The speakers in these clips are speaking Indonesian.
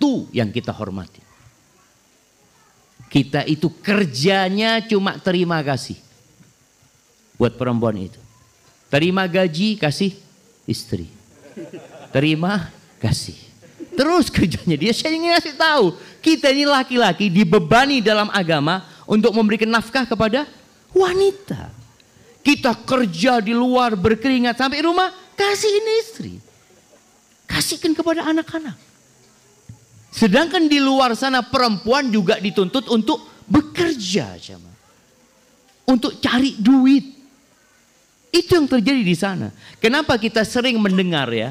satu yang kita hormati. Kita itu kerjanya cuma terima kasih. Buat perempuan itu. Terima gaji, kasih istri. Terima kasih. Terus kerjanya dia. Saya ingin kasih tahu. Kita ini laki-laki dibebani dalam agama untuk memberikan nafkah kepada wanita. Kita kerja di luar berkeringat sampai rumah. Kasihin istri. Kasihkan kepada anak-anak. Sedangkan di luar sana perempuan juga dituntut untuk bekerja. Untuk cari duit. Itu yang terjadi di sana. Kenapa kita sering mendengar ya.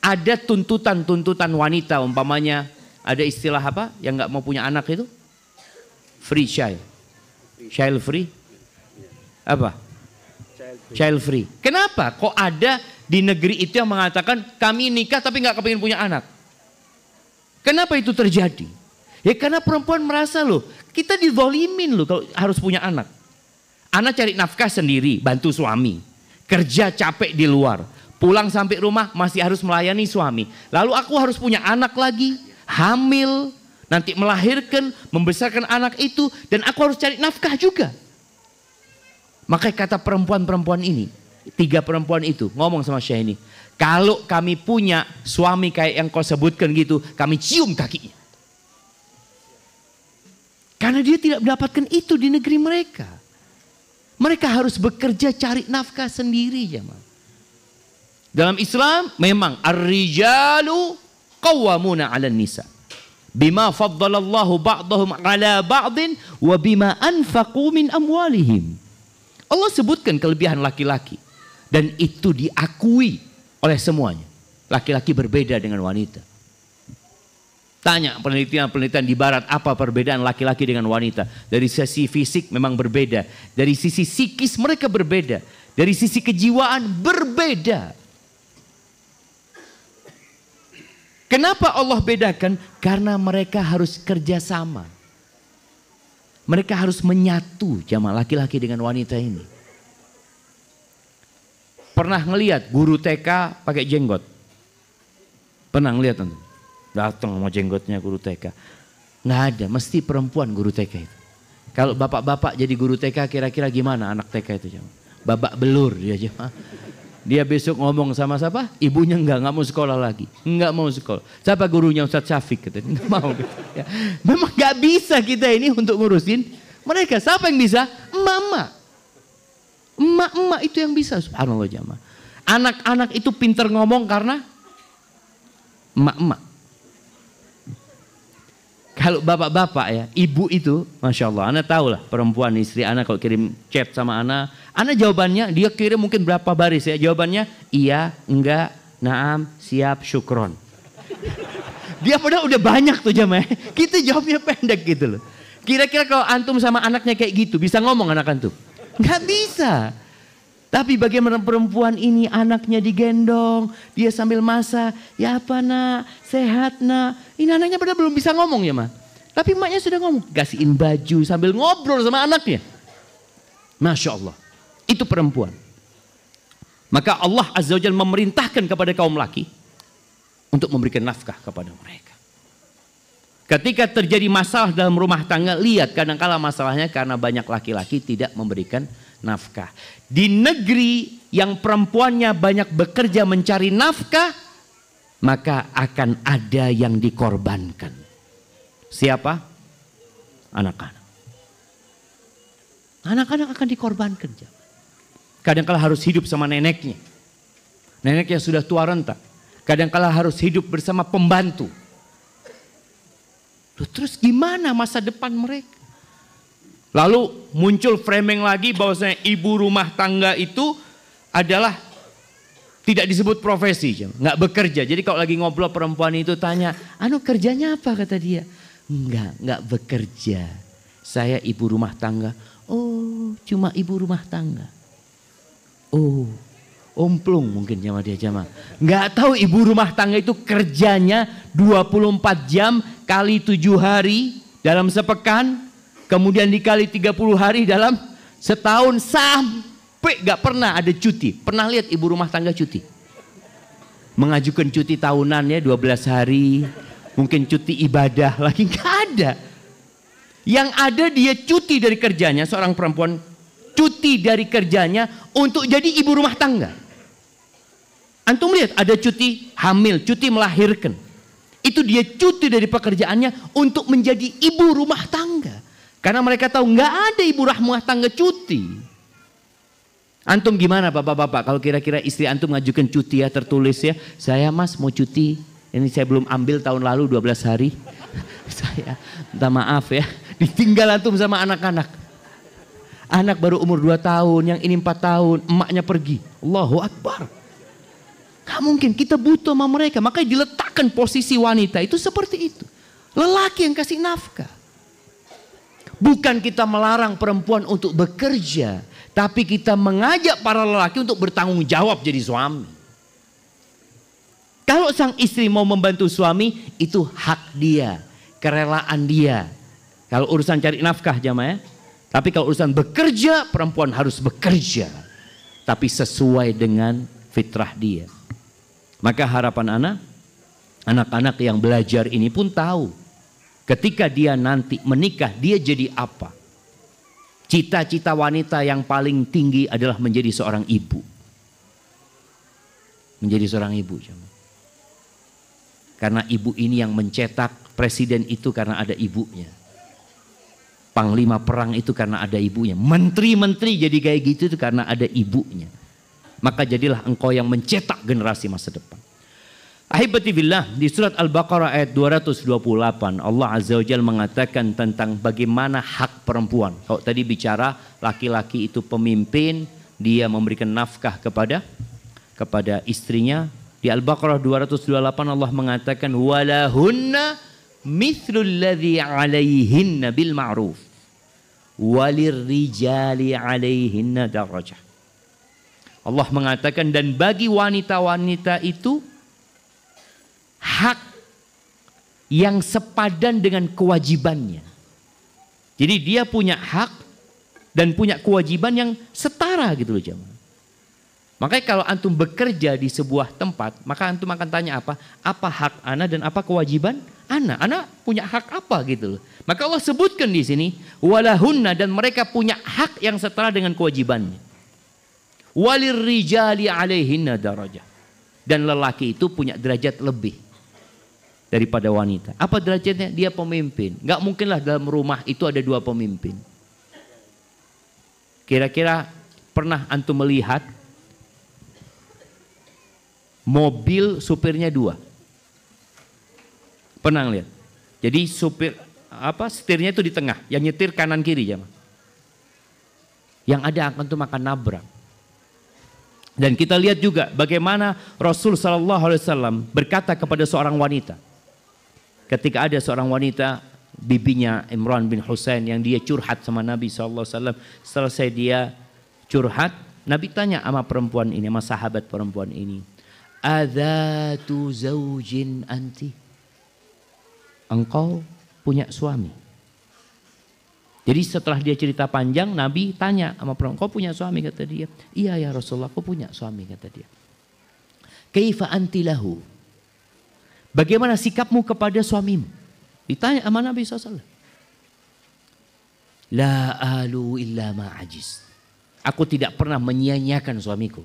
Ada tuntutan-tuntutan wanita. Umpamanya ada istilah apa yang gak mau punya anak itu? Free child. Child free? Apa? Child free. Kenapa? Kok ada di negeri itu yang mengatakan kami nikah tapi gak kepingin punya anak? Kenapa itu terjadi? Ya karena perempuan merasa loh, kita dizolimin loh kalau harus punya anak. Anak cari nafkah sendiri, bantu suami. Kerja capek di luar. Pulang sampai rumah masih harus melayani suami. Lalu aku harus punya anak lagi, hamil, nanti melahirkan, membesarkan anak itu. Dan aku harus cari nafkah juga. Makanya kata perempuan-perempuan ini, 3 perempuan itu ngomong sama Syahini. Kalau kami punya suami kayak yang kau sebutkan gitu, kami cium kakinya. Karena dia tidak mendapatkan itu di negeri mereka. Mereka harus bekerja cari nafkah sendiri. Jemaah. Dalam Islam memang ar-rijalu qawwamuna 'alan nisa. Bima faddalallahu ba'dahum 'ala ba'din wa bima anfaqu min amwalihim. Allah sebutkan kelebihan laki-laki dan itu diakui oleh semuanya. Laki-laki berbeda dengan wanita. Tanya penelitian-penelitian di barat apa perbedaan laki-laki dengan wanita. Dari sisi fisik memang berbeda. Dari sisi psikis mereka berbeda. Dari sisi kejiwaan berbeda. Kenapa Allah bedakan? Karena mereka harus kerjasama. Mereka harus menyatu jamaah laki-laki dengan wanita ini. Pernah ngelihat guru TK pakai jenggot? Pernah ngelihat tentu? Datang sama jenggotnya guru TK. Nggak ada, mesti perempuan guru TK itu. Kalau bapak-bapak jadi guru TK kira-kira gimana anak TK itu jamaah? Babak belur dia jamaah. Dia besok ngomong sama siapa? Ibunya nggak mau sekolah lagi. Nggak mau sekolah. Siapa gurunya Ustadz Syafiq? Katanya. Nggak mau. Ya. Memang nggak bisa kita ini untuk ngurusin mereka. Siapa yang bisa? Mama. Emak-emak itu yang bisa. Subhanallah jamaah. Anak-anak itu pintar ngomong karena emak-emak. Kalau bapak-bapak ya, ibu itu, Masya Allah, Ana tahu lah perempuan istri Ana kalau kirim chat sama Ana jawabannya, dia kirim mungkin berapa baris ya, jawabannya iya, enggak, naam, siap, syukron. Dia padahal udah banyak tuh jamaah, kita jawabnya pendek gitu loh. Kira-kira kalau antum sama anaknya kayak gitu, bisa ngomong anak antum? Nggak bisa. Tapi bagaimana perempuan ini anaknya digendong, dia sambil masak, ya apa nak, sehat nak. Ini anaknya padahal belum bisa ngomong ya mah. Tapi emaknya sudah ngomong, kasihin baju sambil ngobrol sama anaknya. Masya Allah, itu perempuan. Maka Allah Azza wa Jalla memerintahkan kepada kaum laki untuk memberikan nafkah kepada mereka. Ketika terjadi masalah dalam rumah tangga, lihat kadang-kala masalahnya karena banyak laki-laki tidak memberikan nafkah. Di negeri yang perempuannya banyak bekerja mencari nafkah, maka akan ada yang dikorbankan. Siapa? Anak-anak. Anak-anak akan dikorbankan. Kadang-kala harus hidup sama neneknya. Neneknya sudah tua renta. Kadang-kala harus hidup bersama pembantu. Loh, terus gimana masa depan mereka? Lalu muncul framing lagi bahwasanya ibu rumah tangga itu adalah tidak disebut profesi, nggak bekerja. Jadi kalau lagi ngobrol perempuan itu tanya, anu kerjanya apa kata dia? Nggak bekerja. Saya ibu rumah tangga. Oh, cuma ibu rumah tangga. Oh, omplung mungkin sama dia jamaah. Nggak tahu ibu rumah tangga itu kerjanya 24 jam kali 7 hari dalam sepekan, kemudian dikali 30 hari dalam setahun, sampai gak pernah ada cuti. Pernah lihat ibu rumah tangga cuti? Mengajukan cuti tahunannya 12 hari, Mungkin cuti ibadah lagi, nggak ada. Yang ada dia cuti dari kerjanya, seorang perempuan cuti dari kerjanya untuk jadi ibu rumah tangga. Antum lihat ada cuti hamil, cuti melahirkan. Itu dia cuti dari pekerjaannya untuk menjadi ibu rumah tangga. Karena mereka tahu nggak ada ibu rumah tangga cuti. Antum gimana bapak-bapak kalau kira-kira istri antum ngajukan cuti ya, tertulis ya, saya mas mau cuti, ini saya belum ambil tahun lalu 12 hari. Saya minta maaf ya, ditinggal antum sama anak-anak. Anak baru umur 2 tahun, yang ini 4 tahun, emaknya pergi. Allahu Akbar. Gak mungkin, kita butuh sama mereka. Makanya diletakkan posisi wanita itu seperti itu. Lelaki yang kasih nafkah. Bukan kita melarang perempuan untuk bekerja, tapi kita mengajak para lelaki untuk bertanggung jawab jadi suami. Kalau sang istri mau membantu suami, itu hak dia, kerelaan dia. Kalau urusan cari nafkah jamaah, tapi kalau urusan bekerja, perempuan harus bekerja, tapi sesuai dengan fitrah dia. Maka harapan anak-anak yang belajar ini pun tahu, ketika dia nanti menikah, dia jadi apa? Cita-cita wanita yang paling tinggi adalah menjadi seorang ibu. Menjadi seorang ibu. Karena ibu ini yang mencetak presiden itu karena ada ibunya. Panglima perang itu karena ada ibunya. Menteri-menteri jadi kayak gitu itu karena ada ibunya. Maka jadilah engkau yang mencetak generasi masa depan. Ahibati billah, di surat Al-Baqarah ayat 228 Allah Azza wa Jalla mengatakan tentang bagaimana hak perempuan. Kalau tadi bicara laki-laki itu pemimpin, dia memberikan nafkah kepada istrinya. Di Al-Baqarah 228 Allah mengatakan walahunna mithlul ladzi 'alaihinna bil ma'ruf walirrijali 'alaihinna darajah. Allah mengatakan dan bagi wanita-wanita itu hak yang sepadan dengan kewajibannya. Jadi dia punya hak dan punya kewajiban yang setara gitu loh jemaah. Makanya kalau antum bekerja di sebuah tempat, maka antum akan tanya apa? Apa hak ana dan apa kewajiban ana? Ana punya hak apa gitu loh. Maka Allah sebutkan di sini walahunna, dan mereka punya hak yang setara dengan kewajibannya. Walirrijali 'alaihinna darajah. Dan lelaki itu punya derajat lebih daripada wanita. Apa derajatnya? Dia pemimpin. Gak mungkinlah dalam rumah itu ada 2 pemimpin. Kira-kira pernah antum melihat mobil supirnya 2? Pernah lihat? Jadi supir setirnya itu di tengah, yang nyetir kanan kiri jemaah. Yang ada antum akan nabrak. Dan kita lihat juga bagaimana Rasul Sallallahu Alaihi Wasallam berkata kepada seorang wanita. Ketika ada seorang wanita, bibinya Imran bin Husain, yang dia curhat sama Nabi Sallallahu Alaihi Wasallam. Selesai dia curhat, Nabi tanya sama perempuan ini, sama sahabat perempuan ini, adzatu zaujin anti? Engkau punya suami? Jadi setelah dia cerita panjang, Nabi tanya sama perempuan, kau punya suami? Kata dia, iya ya Rasulullah, aku punya suami, kata dia. Kaifa anti lahu? Bagaimana sikapmu kepada suamimu? Ditanya sama Nabi SAW. La alu illa ma'ajiz. Aku tidak pernah menyia-nyiakan suamiku.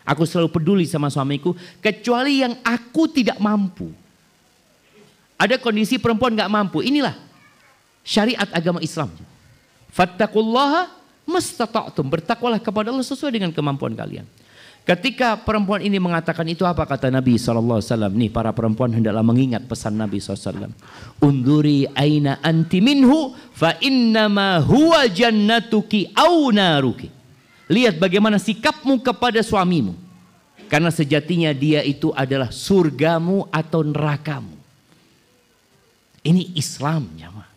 Aku selalu peduli sama suamiku, kecuali yang aku tidak mampu. Ada kondisi perempuan gak mampu, inilah syariat agama Islam. Fattaqullaha mastata'tum. Bertakwalah kepada Allah sesuai dengan kemampuan kalian. Ketika perempuan ini mengatakan itu, apa kata Nabi SAW? Nih para perempuan hendaklah mengingat pesan Nabi SAW. Unduri aina anti minhu fa innama huwa jannatuki au naruki. Lihat bagaimana sikapmu kepada suamimu. Karena sejatinya dia itu adalah surgamu atau nerakamu. Ini Islam jemaah.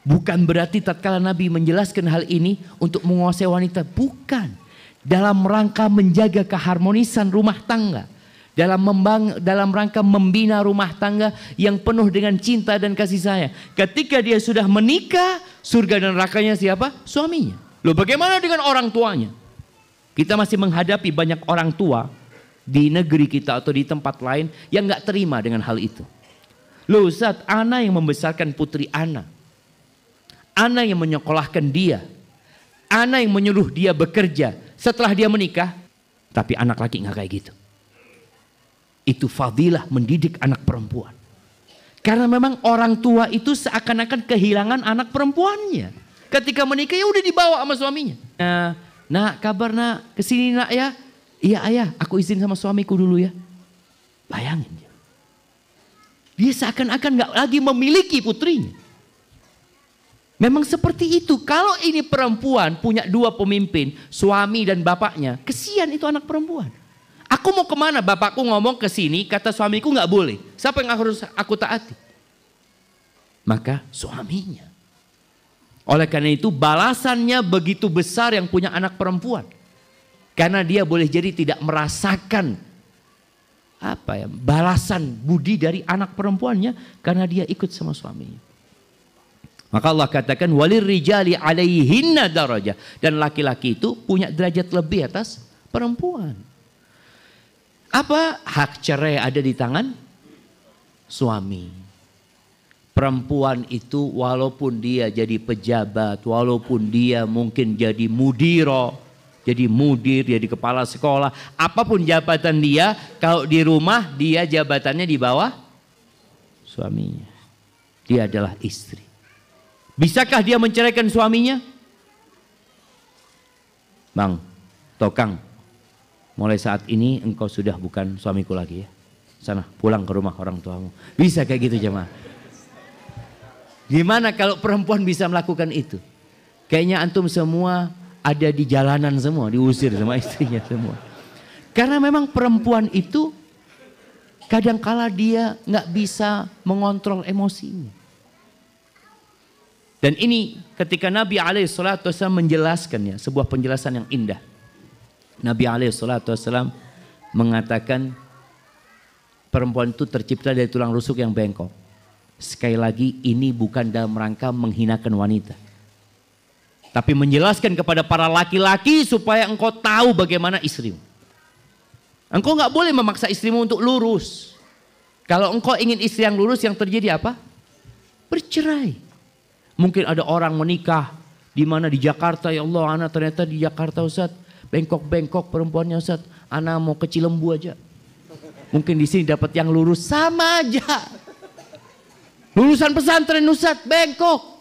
Bukan berarti tatkala Nabi menjelaskan hal ini untuk menguasai wanita. Bukan. Dalam rangka menjaga keharmonisan rumah tangga. Dalam rangka membina rumah tangga yang penuh dengan cinta dan kasih sayang. Ketika dia sudah menikah, surga dan nerakanya siapa? Suaminya. Loh bagaimana dengan orang tuanya? Kita masih menghadapi banyak orang tua di negeri kita atau di tempat lain yang gak terima dengan hal itu. Loh Ustaz, ana yang membesarkan putri ana. Ana yang menyekolahkan dia. Ana yang menyuruh dia bekerja setelah dia menikah. Tapi anak laki nggak kayak gitu. Itu fadilah mendidik anak perempuan. Karena memang orang tua itu seakan-akan kehilangan anak perempuannya. Ketika menikah ya udah dibawa sama suaminya. Nak, kabar nak, kesini nak ya. Iya ayah, aku izin sama suamiku dulu ya. Bayangin dia. Dia seakan-akan gak lagi memiliki putrinya. Memang seperti itu. Kalau ini perempuan punya dua pemimpin, suami dan bapaknya, kesian itu anak perempuan. Aku mau kemana? Bapakku ngomong ke sini, kata suamiku gak boleh. Siapa yang harus aku taati? Maka suaminya. Oleh karena itu balasannya begitu besar yang punya anak perempuan. Karena dia boleh jadi tidak merasakan balasan budi dari anak perempuannya karena dia ikut sama suaminya. Maka Allah katakan walir rijali alaihinna darajah, dan laki-laki itu punya derajat lebih atas perempuan. Apa? Hak cerai ada di tangan suami. Perempuan itu walaupun dia jadi pejabat, walaupun dia mungkin jadi mudiro, jadi mudir, jadi kepala sekolah, apapun jabatan dia, kalau di rumah dia jabatannya di bawah suaminya. Dia adalah istri. Bisakah dia menceraikan suaminya? Bang, Tokang, mulai saat ini engkau sudah bukan suamiku lagi ya. Sana pulang ke rumah orang tuamu. Bisa kayak gitu jemaah? Gimana kalau perempuan bisa melakukan itu? Kayaknya antum semua ada di jalanan semua, diusir sama istrinya semua. Karena memang perempuan itu kadangkala dia nggak bisa mengontrol emosinya. Dan ini ketika Nabi SAW menjelaskannya, sebuah penjelasan yang indah. Nabi SAW mengatakan perempuan itu tercipta dari tulang rusuk yang bengkok. Sekali lagi ini bukan dalam rangka menghinakan wanita. Tapi menjelaskan kepada para laki-laki supaya engkau tahu bagaimana istrimu. Engkau nggak boleh memaksa istrimu untuk lurus. Kalau engkau ingin istri yang lurus, yang terjadi apa? Bercerai. Mungkin ada orang menikah di mana di Jakarta, ya Allah, anak ternyata di Jakarta Ustaz, bengkok-bengkok perempuannya Ustaz, anak mau ke Cilembu aja. Mungkin di sini dapat yang lurus, sama aja. Lulusan pesantren Ustaz, bengkok.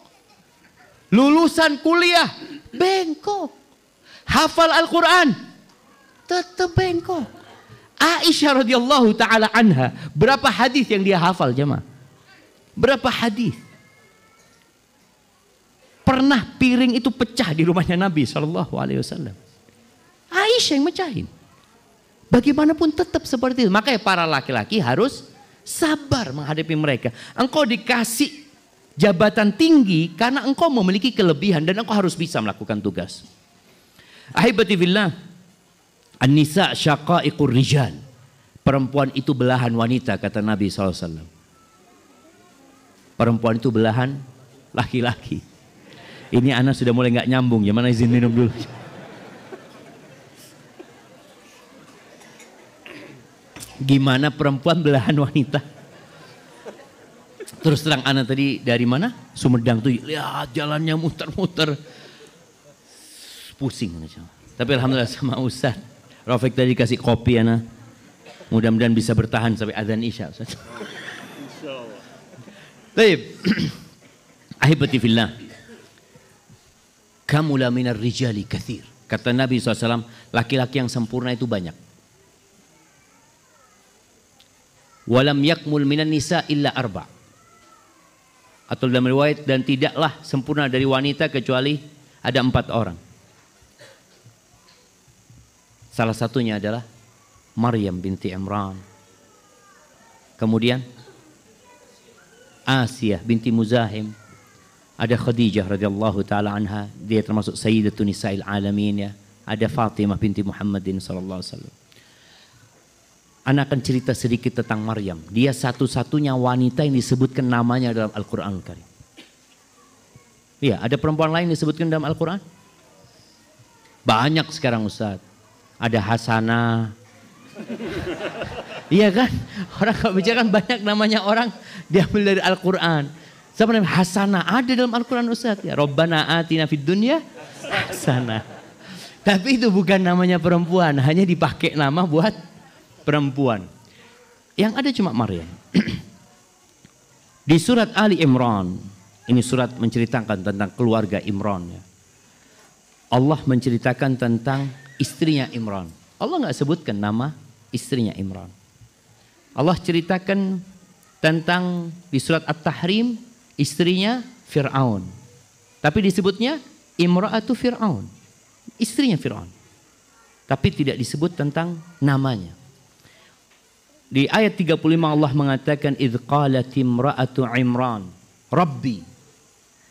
Lulusan kuliah, bengkok. Hafal Al-Quran, tetap bengkok. Aisyah radhiyallahu taala anha, berapa hadis yang dia hafal jemaah? Berapa hadis? Pernah piring itu pecah di rumahnya Nabi SAW. Aisyah yang mecahin. Bagaimanapun tetap seperti itu. Makanya para laki-laki harus sabar menghadapi mereka. Engkau dikasih jabatan tinggi karena engkau memiliki kelebihan dan engkau harus bisa melakukan tugas. Ahibati fillah, an-nisa syaqaiqur rijal. Perempuan itu belahan wanita, kata Nabi SAW. Perempuan itu belahan laki-laki. Ini anak sudah mulai nggak nyambung, ya mana izin minum dulu. Gimana perempuan belahan wanita? Terus terang anak tadi dari mana? Sumedang tuh, lihat jalannya muter-muter. Pusing. Tapi alhamdulillah sama Ustaz Rafiq tadi kasih kopi anak. Mudah-mudahan bisa bertahan sampai adzan Isya. Baik. Ahibati fillah. Kamula minar rijali kathir. Kata Nabi SAW, laki-laki yang sempurna itu banyak. Walam yakmul minan nisa illa arba. Atau dalam riwayat, dan tidaklah sempurna dari wanita kecuali ada 4 orang. Salah satunya adalah Maryam binti Imran. Kemudian Asiyah binti Muzahim. Ada Khadijah radhiyallahu taala anha, dia termasuk sayyidatun nisa'il alamin ya. Ada Fatimah binti Muhammadin sallallahu alaihi wasallam. Ana akan cerita sedikit tentang Maryam. Dia satu-satunya wanita yang disebutkan namanya dalam Al-Qur'an Al-Karim. Iya, ada perempuan lain disebutkan dalam Al-Qur'an? Banyak sekarang Ustaz. Ada Hasanah. Iya kan? Orang kalau bicara kan banyak namanya orang diambil dari Al-Quran. Siapa namanya? Hasanah. Ada dalam Al-Quran Ustaz. Ya, Rabbana atina fid dunya hasanah. Tapi itu bukan namanya perempuan. Hanya dipakai nama buat perempuan. Yang ada cuma Maryam. Di surat Ali Imran. Ini surat menceritakan tentang keluarga Imran. Ya. Allah menceritakan tentang istrinya Imran. Allah nggak sebutkan nama istrinya Imran. Allah ceritakan tentang di surat At-Tahrim istrinya Fir'aun. Tapi disebutnya Imra'atu Fir'aun. Istrinya Fir'aun. Tapi tidak disebut tentang namanya. Di ayat 35 Allah mengatakan idh qalat imra'atu Imran Rabbi.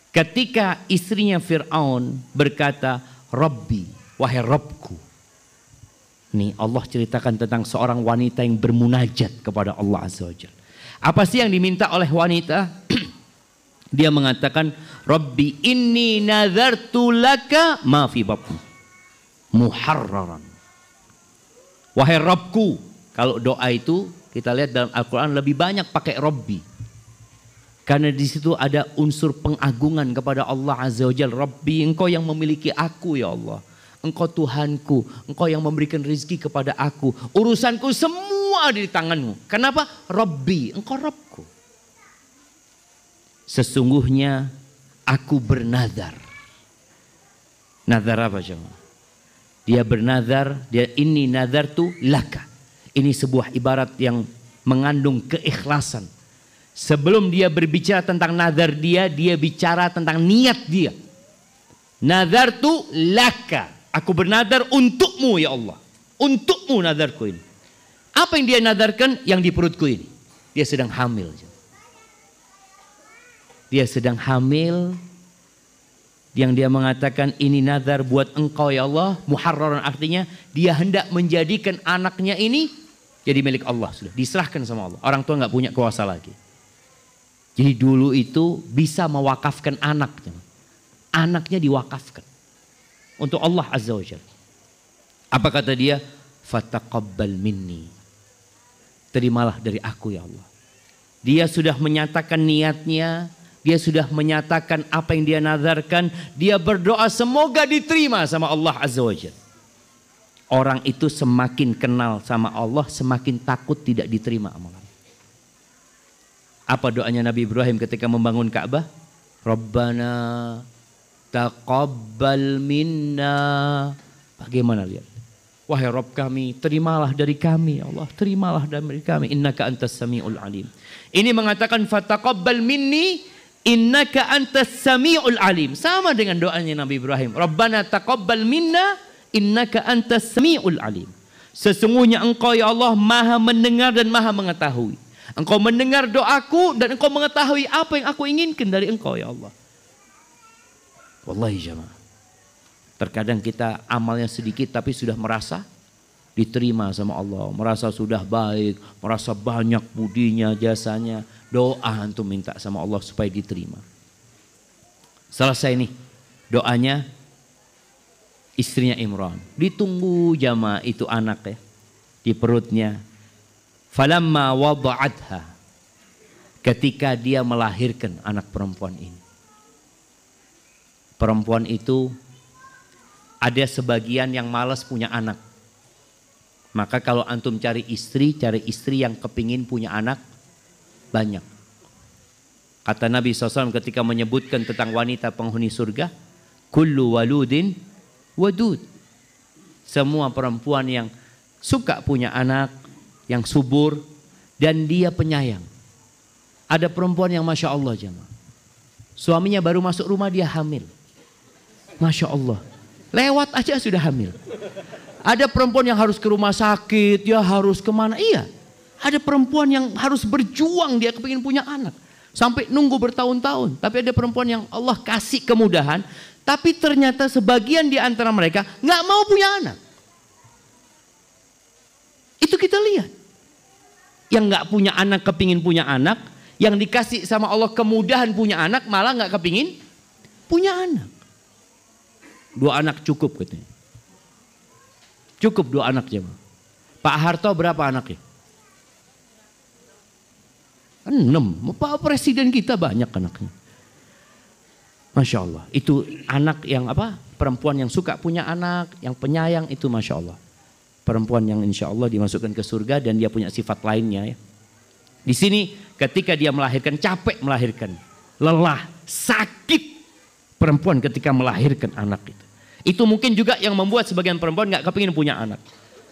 Ketika istrinya Fir'aun berkata Rabbi, wahai Rabbku. Nih Allah ceritakan tentang seorang wanita yang bermunajat kepada Allah Azza wa Jalla. Apa sih yang diminta oleh wanita? Dia mengatakan Rabbi inni nazartu laka ma fi batni muharraran. Wahai Rabbku. Kalau doa itu kita lihat dalam Al-Quran lebih banyak pakai Rabbi. Karena di situ ada unsur pengagungan kepada Allah Azza wa Jalla. Rabbi, engkau yang memiliki aku ya Allah. Engkau Tuhanku, engkau yang memberikan rezeki kepada aku. Urusanku semua ada di tanganmu. Kenapa? Rabbi, engkau Rabbku. Sesungguhnya aku bernazar. Nazar apa coba? Dia bernazar, dia ini nazar tu laka. Ini sebuah ibarat yang mengandung keikhlasan. Sebelum dia berbicara tentang nazar dia bicara tentang niat dia. Nazar tu laka. Aku bernadar untukmu ya Allah. Untukmu nadarku ini. Apa yang dia nadarkan? Yang di perutku ini. Dia sedang hamil. Dia sedang hamil. Yang dia mengatakan ini nadar buat engkau ya Allah. Muharraran artinya dia hendak menjadikan anaknya ini jadi milik Allah. Sudah diserahkan sama Allah. Orang tua nggak punya kuasa lagi. Jadi dulu itu bisa mewakafkan anaknya. Anaknya diwakafkan. Untuk Allah Azza wa Jalla. Apa kata dia? Fataqabbal minni. Terimalah dari aku ya Allah. Dia sudah menyatakan niatnya. Dia sudah menyatakan apa yang dia nazarkan. Dia berdoa semoga diterima sama Allah Azza wa Jalla. Orang itu semakin kenal sama Allah, semakin takut tidak diterima amalan. Apa doanya Nabi Ibrahim ketika membangun Ka'bah? Rabbana taqabbal minna. Bagaimana lihat? Wahai Rabb kami, terimalah dari kami ya Allah, terimalah dari kami. Innaka antas samiul alim. Ini mengatakan fataqabbal minni innaka antas samiul alim. Sama dengan doanya Nabi Ibrahim. Rabbana taqabbal minna innaka antas samiul alim. Sesungguhnya engkau ya Allah maha mendengar dan maha mengetahui. Engkau mendengar doaku dan engkau mengetahui apa yang aku inginkan dari engkau ya Allah. Wallahi jamaah. Terkadang kita amalnya sedikit tapi sudah merasa diterima sama Allah. Merasa sudah baik, merasa banyak budinya, jasanya. Doa antum minta sama Allah supaya diterima. Selesai nih doanya istrinya Imran. Ditunggu jamaah itu anak ya di perutnya. Falamma wada'atha. Ketika dia melahirkan anak perempuan ini. Perempuan itu ada sebagian yang malas punya anak. Maka kalau antum cari istri yang kepingin punya anak banyak. Kata Nabi SAW ketika menyebutkan tentang wanita penghuni surga, kullu waludin wadud. Semua perempuan yang suka punya anak, yang subur, dan dia penyayang. Ada perempuan yang Masya Allah jemaah. Suaminya baru masuk rumah dia hamil. Masya Allah. Lewat aja sudah hamil. Ada perempuan yang harus ke rumah sakit, dia harus kemana? Iya. Ada perempuan yang harus berjuang, dia kepingin punya anak. Sampai nunggu bertahun-tahun. Tapi ada perempuan yang Allah kasih kemudahan. Tapi ternyata sebagian di antara mereka nggak mau punya anak. Itu kita lihat. Yang nggak punya anak kepingin punya anak. Yang dikasih sama Allah kemudahan punya anak malah nggak kepingin punya anak. 2 anak cukup katanya. Cukup 2 anak jemaah. Pak Harto berapa anaknya? 6. Pak Presiden kita banyak anaknya. Masya Allah. Itu anak yang apa? Perempuan yang suka punya anak, yang penyayang itu Masya Allah. Perempuan yang insya Allah dimasukkan ke surga dan dia punya sifat lainnya ya. Di sini ketika dia melahirkan, capek melahirkan. Lelah, sakit perempuan ketika melahirkan anak itu. Itu mungkin juga yang membuat sebagian perempuan gak kepingin punya anak.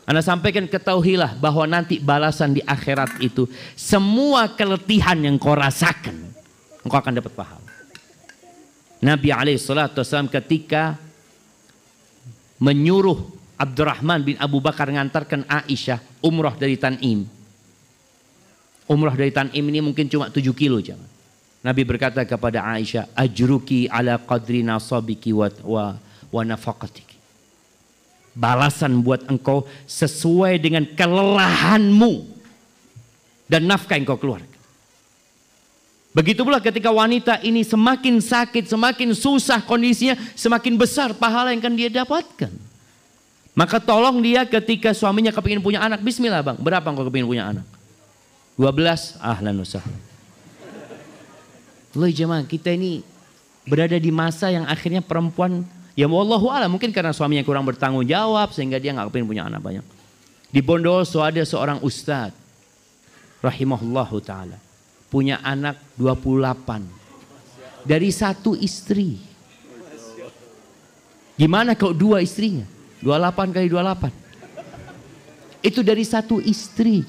Anda sampaikan, ketahuilah bahwa nanti balasan di akhirat itu semua keletihan yang kau rasakan, engkau akan dapat pahala. Nabi SAW ketika menyuruh Abdurrahman bin Abu Bakar mengantarkan Aisyah umrah dari Tan'im. Umrah dari Tan'im ini mungkin cuma 7 kilo jangan. Nabi berkata kepada Aisyah, ajruki ala qadri nasabiki wa nafaqatiki. Balasan buat engkau sesuai dengan kelelahanmu dan nafkah yang kau keluarkan. Begitu pula ketika wanita ini semakin sakit, semakin susah kondisinya, semakin besar pahala yang akan dia dapatkan. Maka tolong dia ketika suaminya kepingin punya anak, bismillah bang, berapa engkau kepingin punya anak? 12, ahlan wa sahlan. Loh jemaah, kita ini berada di masa yang akhirnya perempuan, ya wallahu a'lam, mungkin karena suaminya kurang bertanggung jawab sehingga dia nggak kepingin punya anak banyak. Di Bondowoso ada seorang ustadz rahimahullahu ta'ala, punya anak 28 dari satu istri. Gimana kalau 2 istrinya? 28 kali 28 itu dari satu istri.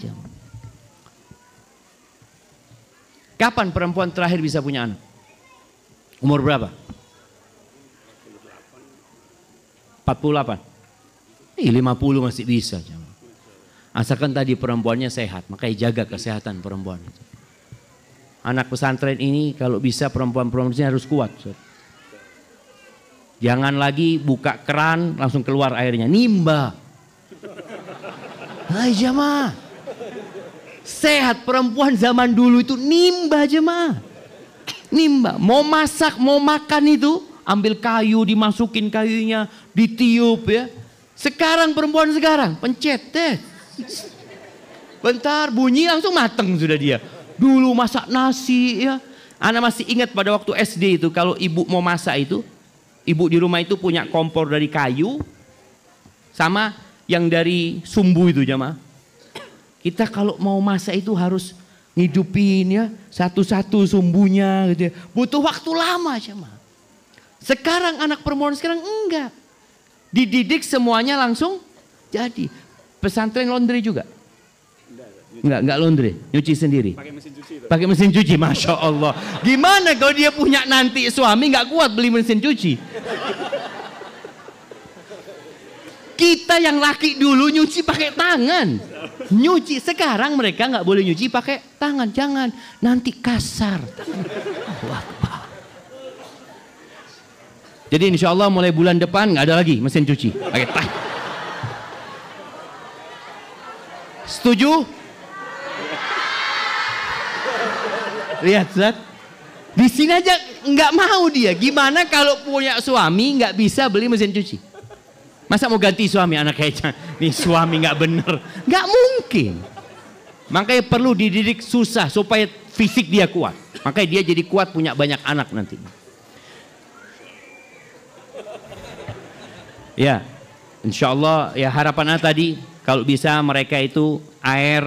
Kapan perempuan terakhir bisa punya anak? Umur berapa? 48. 50 masih bisa. Asalkan tadi perempuannya sehat, makanya jaga kesehatan perempuan. Anak pesantren ini kalau bisa perempuan-perempuan harus kuat. Jangan lagi buka keran langsung keluar airnya, nimba. Hai jemaah, sehat perempuan zaman dulu itu nimba jemaah. Nimba, mau masak, mau makan itu ambil kayu, dimasukin kayunya, ditiup ya. Sekarang perempuan sekarang pencet deh. Bentar bunyi langsung mateng sudah dia. Dulu masak nasi ya. Ana masih ingat pada waktu SD itu kalau ibu mau masak itu, ibu di rumah itu punya kompor dari kayu sama yang dari sumbu itu jemaah. Kita kalau mau masak itu harus ngidupin ya satu-satu sumbunya gitu ya. Butuh waktu lama jemaah. Sekarang anak perempuan sekarang enggak. Dididik semuanya langsung jadi. Pesantren laundry juga? Enggak laundry, nyuci sendiri. Pakai mesin cuci itu. Pakai mesin cuci, Masya Allah. Gimana kalau dia punya nanti suami nggak kuat beli mesin cuci? Kita yang laki dulu nyuci pakai tangan. Nyuci, sekarang mereka nggak boleh nyuci pakai tangan. Jangan, nanti kasar. Jadi insya Allah mulai bulan depan nggak ada lagi mesin cuci. Pakai tangan. Setuju? Lihat Zat, di sini aja nggak mau dia. Gimana kalau punya suami nggak bisa beli mesin cuci? Masa mau ganti suami anak kayaknya? Nih suami nggak bener, nggak mungkin. Makanya perlu dididik susah supaya fisik dia kuat. Makanya dia jadi kuat punya banyak anak nanti. Ya, insya Allah ya harapan tadi kalau bisa mereka itu air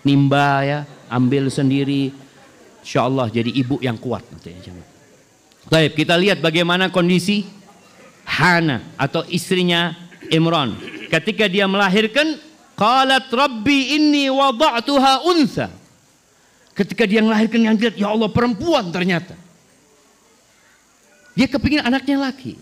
nimba ya ambil sendiri. Insya Allah jadi ibu yang kuat nantinya. Baik, kita lihat bagaimana kondisi Hana atau istrinya Imran. Ketika dia melahirkan, qalat rabbi inni wada'tuha untha. Ketika dia melahirkan yang dilihat, ya Allah perempuan ternyata. Dia kepingin anaknya laki.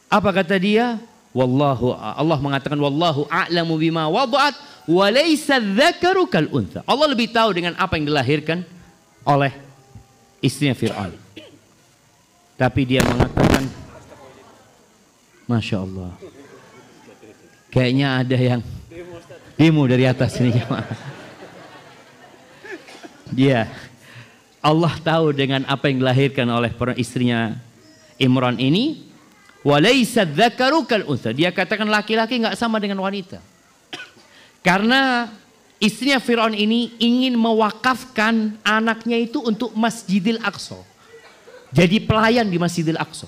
Apa kata dia? Allah mengatakan wallahu a'lamu bima wada'at wa laysa dzakaru kal untha. Allah lebih tahu dengan apa yang dilahirkan oleh istrinya Fir'aun. Tapi dia mengatakan, Masya Allah, kayaknya ada yang demo dari atas ini. Dia, Allah tahu dengan apa yang dilahirkan oleh istrinya Imran ini. Walaysa dzakaru kal untha. Dia katakan laki-laki nggak sama dengan wanita. Karena Istrinya Fir'aun ini ingin mewakafkan anaknya itu untuk Masjidil Aqsa. Jadi pelayan di Masjidil Aqsa.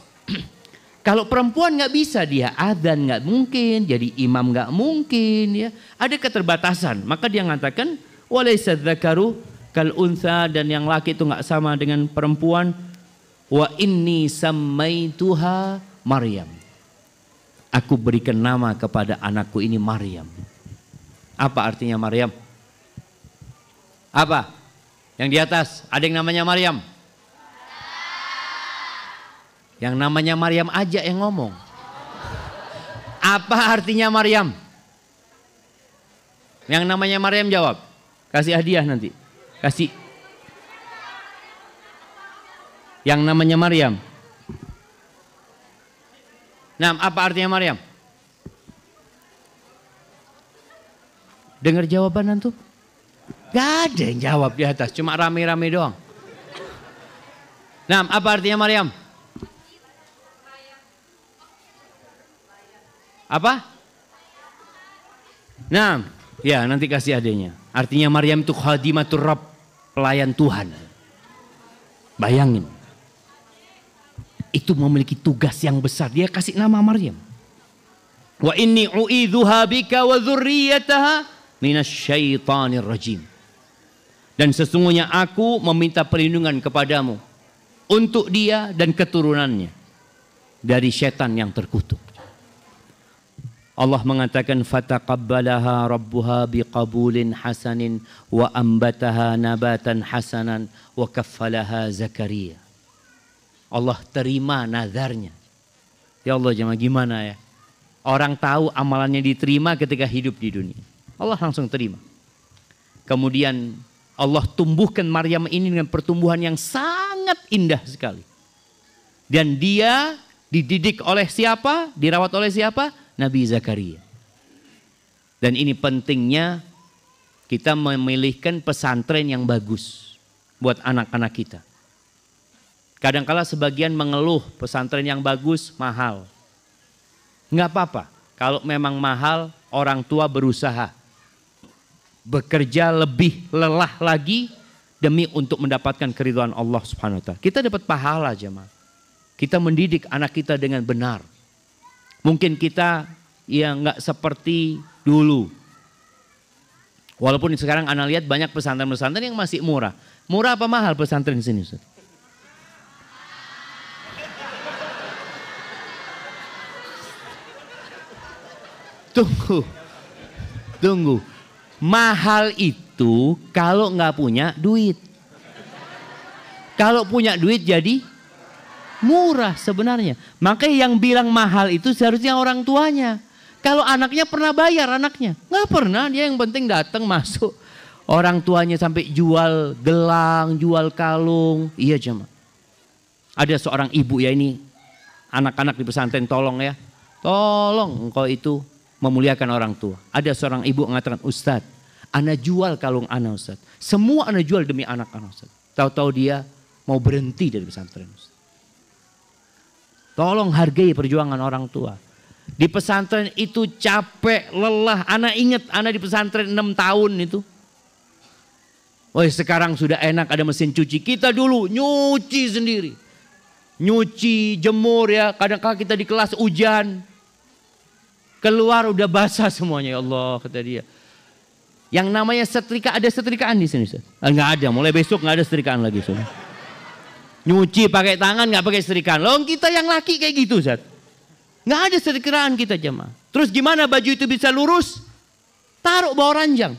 Kalau perempuan nggak bisa, dia adzan nggak mungkin, jadi imam nggak mungkin, ya. Ada keterbatasan. Maka dia mengatakan walaysa dzakaru kal untha, dan yang laki itu nggak sama dengan perempuan. Wa inni sammaituha Maryam. Aku berikan nama kepada anakku ini Maryam. Apa artinya Maryam? Apa? Yang di atas ada yang namanya Maryam. Yang namanya Maryam aja yang ngomong. Apa artinya Maryam? Yang namanya Maryam jawab. Kasih hadiah nanti. Kasih. Yang namanya Maryam. Nah, apa artinya Maryam? Dengar jawaban antum? Gak ada yang jawab di atas, cuma rame-rame doang. Nah, apa artinya Maryam? Apa? Nah, ya nanti kasih adanya. Artinya Maryam itu khadimatur Rabb, pelayan Tuhan. Bayangin. Itu memiliki tugas yang besar. Dia kasih nama Maryam. Wa inni u'idzuha bika wa dzurriyyataha minasyaitonir rajim. Dan sesungguhnya aku meminta perlindungan kepadamu untuk dia dan keturunannya dari setan yang terkutuk. Allah mengatakan fataqabbalaha rabbuha biqabulin hasanin wa ambataha nabatan hasanan wa kaffalaha Zakaria. Allah terima nazarnya. Ya Allah, jemaah, gimana ya? Orang tahu amalannya diterima ketika hidup di dunia. Allah langsung terima. Kemudian Allah tumbuhkan Maryam ini dengan pertumbuhan yang sangat indah sekali. Dan dia dididik oleh siapa? Dirawat oleh siapa? Nabi Zakaria. Dan ini pentingnya kita memilihkan pesantren yang bagus buat anak-anak kita. Kadangkala sebagian mengeluh pesantren yang bagus mahal. Nggak apa-apa. Kalau memang mahal, orang tua berusaha. Bekerja lebih lelah lagi demi untuk mendapatkan keridhaan Allah Subhanahu wa taala. Kita dapat pahala, jemaah. Kita mendidik anak kita dengan benar. Mungkin kita ya nggak seperti dulu. Walaupun sekarang Anda lihat banyak pesantren-pesantren yang masih murah. Murah apa mahal pesantren di sini, Ustaz? Tunggu. Mahal itu kalau nggak punya duit. Kalau punya duit jadi murah sebenarnya. Makanya yang bilang mahal itu seharusnya orang tuanya. Kalau anaknya pernah bayar anaknya. Nggak pernah, dia yang penting datang masuk. Orang tuanya sampai jual gelang, jual kalung. Iya jemaah. Ada seorang ibu ya ini. Anak-anak di pesantren tolong ya. Tolong engkau itu memuliakan orang tua. Ada seorang ibu mengatakan, Ustadz, ana jual kalung ana Ustadz. Semua ana jual demi anak ana Ustadz. Tahu-tahu dia mau berhenti dari pesantren Ustadz. Tolong hargai perjuangan orang tua. Di pesantren itu capek, lelah. Ana ingat ana di pesantren 6 tahun itu. Oh sekarang sudah enak ada mesin cuci. Kita dulu nyuci sendiri. Nyuci, jemur ya. Kadang-kadang kita di kelas hujan. Keluar udah basah semuanya, ya Allah, kata dia. Yang namanya setrika, ada setrikaan di sini Ustaz? Enggak ada, mulai besok enggak ada setrikaan lagi Ustaz. Nyuci pakai tangan enggak pakai setrikaan. Loh kita yang laki kayak gitu Ustaz. Enggak ada setrikaan kita jemaah. Terus gimana baju itu bisa lurus? Taruh bawah ranjang.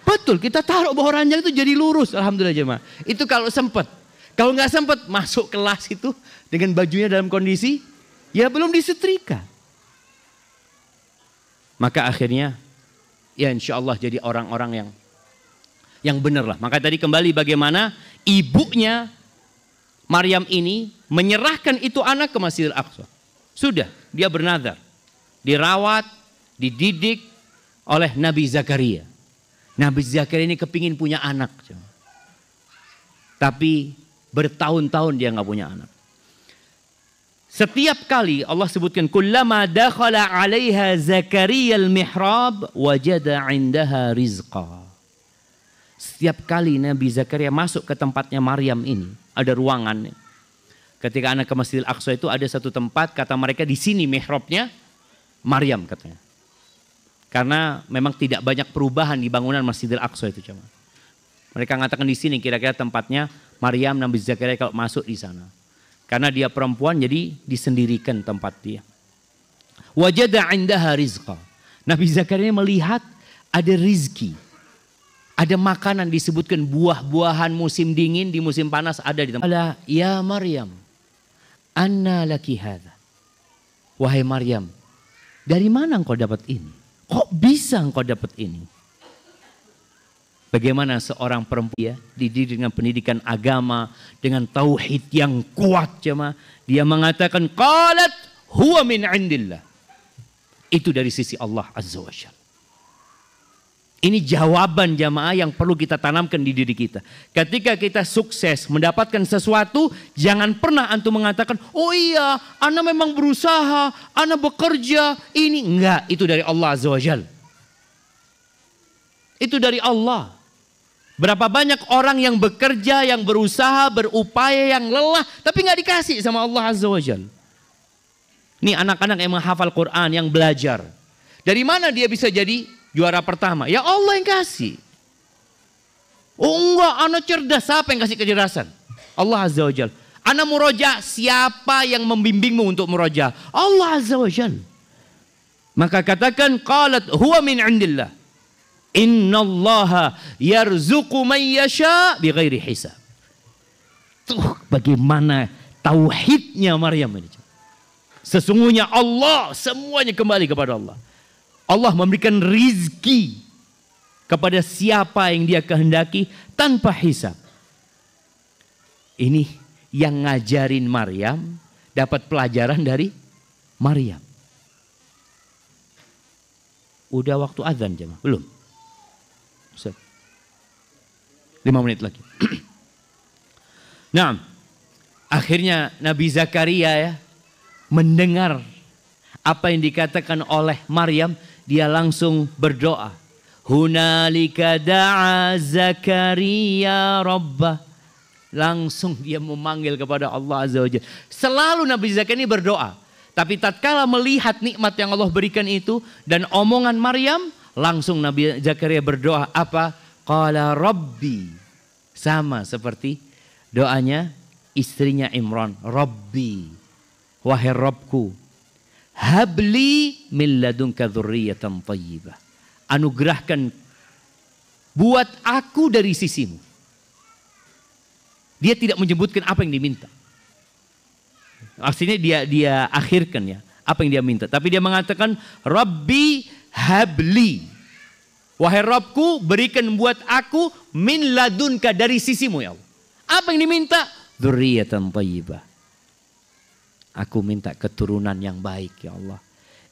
Betul, kita taruh bawah ranjang itu jadi lurus, alhamdulillah jemaah. Itu kalau sempat. Kalau enggak sempat masuk kelas itu dengan bajunya dalam kondisi ya belum disetrika. Maka akhirnya ya insya Allah jadi orang-orang yang benar lah. Maka tadi kembali bagaimana ibunya Maryam ini menyerahkan itu anak ke Masjidil Aqsa. Sudah dia bernazar. Dirawat, dididik oleh Nabi Zakaria. Nabi Zakaria ini kepingin punya anak. Tapi bertahun-tahun dia nggak punya anak. Setiap kali Allah sebutkan kullama dakhala 'alaiha Zakaria al-mihrab wajada 'indaha rizqa. Setiap kali Nabi Zakaria masuk ke tempatnya Maryam ini, ada ruangan. Ketika anak ke Masjidil Aqsa itu ada satu tempat, kata mereka di sini mihrabnya Maryam katanya. Karena memang tidak banyak perubahan di bangunan Masjidil Aqsa itu cuma. Mereka mengatakan di sini kira-kira tempatnya Maryam, Nabi Zakaria kalau masuk di sana. Karena dia perempuan jadi disendirikan tempat dia. Wajada 'indaha rizqa. Nabi Zakaria melihat ada rizki. Ada makanan disebutkan buah-buahan musim dingin, di musim panas ada di tempat. Ya Maryam, anna laki hadha. Wahai Maryam, dari mana engkau dapat ini? Kok bisa engkau dapat ini? Bagaimana seorang perempuan ya, dididik dengan pendidikan agama, dengan tauhid yang kuat jemaah. Dia mengatakan qalat huwa min indillah. Itu dari sisi Allah Azza wa Jalla. Ini jawaban jamaah yang perlu kita tanamkan di diri kita. Ketika kita sukses mendapatkan sesuatu, jangan pernah antum mengatakan, oh iya, ana memang berusaha, ana bekerja, ini enggak, itu dari Allah Azza wa Jalla. Itu dari Allah. Berapa banyak orang yang bekerja, yang berusaha, berupaya, yang lelah, tapi nggak dikasih sama Allah Azza wa Jalla. Ini anak-anak yang menghafal Quran, yang belajar. Dari mana dia bisa jadi juara pertama? Ya Allah yang kasih. Oh enggak, anak cerdas. Siapa yang kasih kecerdasan? Allah Azza wa Jalla. Anak muroja, siapa yang membimbingmu untuk muroja? Allah Azza wa Jalla. Maka katakan, qalat huwa min indillah. Innallaha yarzuqu man yasha bighairi hisab. Tuh bagaimana tauhidnya Maryam ini. Sesungguhnya Allah, semuanya kembali kepada Allah. Allah memberikan rizki kepada siapa yang dia kehendaki tanpa hisab. Ini yang ngajarin Maryam dapat pelajaran dari Maryam. Udah waktu azan jemaah? Belum? 5 menit lagi. Nah, akhirnya Nabi Zakaria ya mendengar apa yang dikatakan oleh Maryam, dia langsung berdoa. Hunalika da'a Zakaria rabbah. Langsung dia memanggil kepada Allah Azza wa Jalla. Selalu Nabi Zakaria ini berdoa. Tapi tatkala melihat nikmat yang Allah berikan itu dan omongan Maryam, langsung Nabi Zakaria berdoa apa? Qala Rabbi. Sama seperti doanya istrinya Imran. Rabbi. Wahai Rabbku. Habli min ladunka dzurriyyatan thayyibah. Anugerahkan buat aku dari sisimu. Dia tidak menyebutkan apa yang diminta. Artinya dia akhirkan ya apa yang dia minta. Tapi dia mengatakan Rabbi habli. Wahai Rabbku, berikan buat aku min ladunka dari sisimu ya Allah. Apa yang diminta? Dzurriyyatan thayyibah. Aku minta keturunan yang baik ya Allah.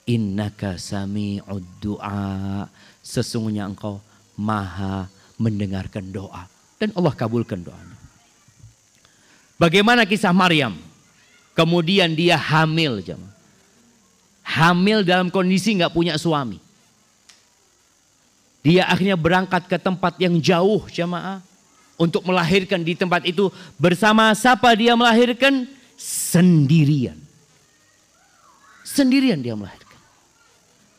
Innaka sami'ud du'a. Sesungguhnya engkau maha mendengarkan doa. Dan Allah kabulkan doanya. Bagaimana kisah Maryam? Kemudian dia hamil. Hamil dalam kondisi nggak punya suami. Dia akhirnya berangkat ke tempat yang jauh jamaah. Untuk melahirkan di tempat itu. Bersama siapa dia melahirkan? Sendirian. Sendirian dia melahirkan.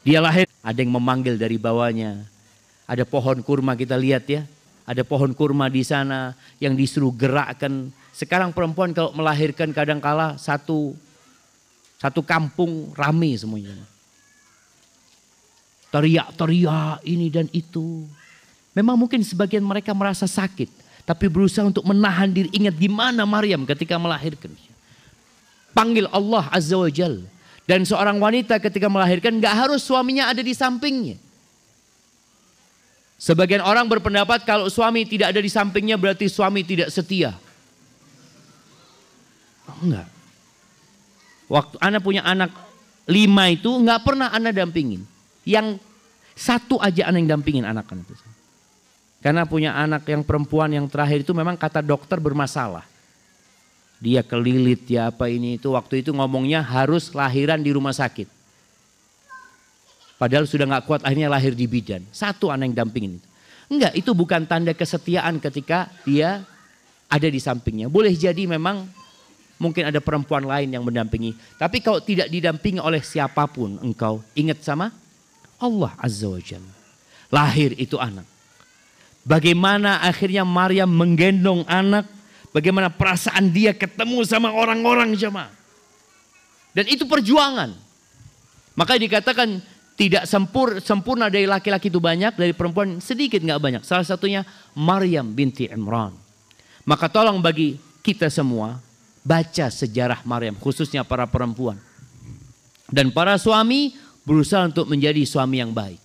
Dia lahir. Ada yang memanggil dari bawahnya. Ada pohon kurma kita lihat ya. Ada pohon kurma di sana. Yang disuruh gerakkan. Sekarang perempuan kalau melahirkan kadangkala satu kampung rame semuanya. Teriak-teriak ini dan itu. Memang mungkin sebagian mereka merasa sakit. Tapi berusaha untuk menahan diri. Ingat gimana Maryam ketika melahirkan. Panggil Allah Azza wa Jalla. Dan seorang wanita ketika melahirkan gak harus suaminya ada di sampingnya. Sebagian orang berpendapat kalau suami tidak ada di sampingnya berarti suami tidak setia. Enggak. Waktu Ana punya anak 5 itu gak pernah Ana dampingin. Yang satu aja Ana yang dampingin anak-anak itu. Karena punya anak yang perempuan yang terakhir itu memang kata dokter bermasalah. Dia kelilit ya apa ini itu. Waktu itu ngomongnya harus lahiran di rumah sakit. Padahal sudah gak kuat akhirnya lahir di bidan. Satu anak yang dampingin. Enggak, itu bukan tanda kesetiaan ketika dia ada di sampingnya. Boleh jadi memang mungkin ada perempuan lain yang mendampingi. Tapi kalau tidak didampingi oleh siapapun engkau ingat sama Allah Azza wa Jalla. Lahir itu anak. Bagaimana akhirnya Maryam menggendong anak. Bagaimana perasaan dia ketemu sama orang-orang jemaah. Dan itu perjuangan. Makanya dikatakan tidak sempurna dari laki-laki itu banyak. Dari perempuan sedikit gak banyak. Salah satunya Maryam binti Imran. Maka tolong bagi kita semua baca sejarah Maryam. Khususnya para perempuan. Dan para suami berusaha untuk menjadi suami yang baik.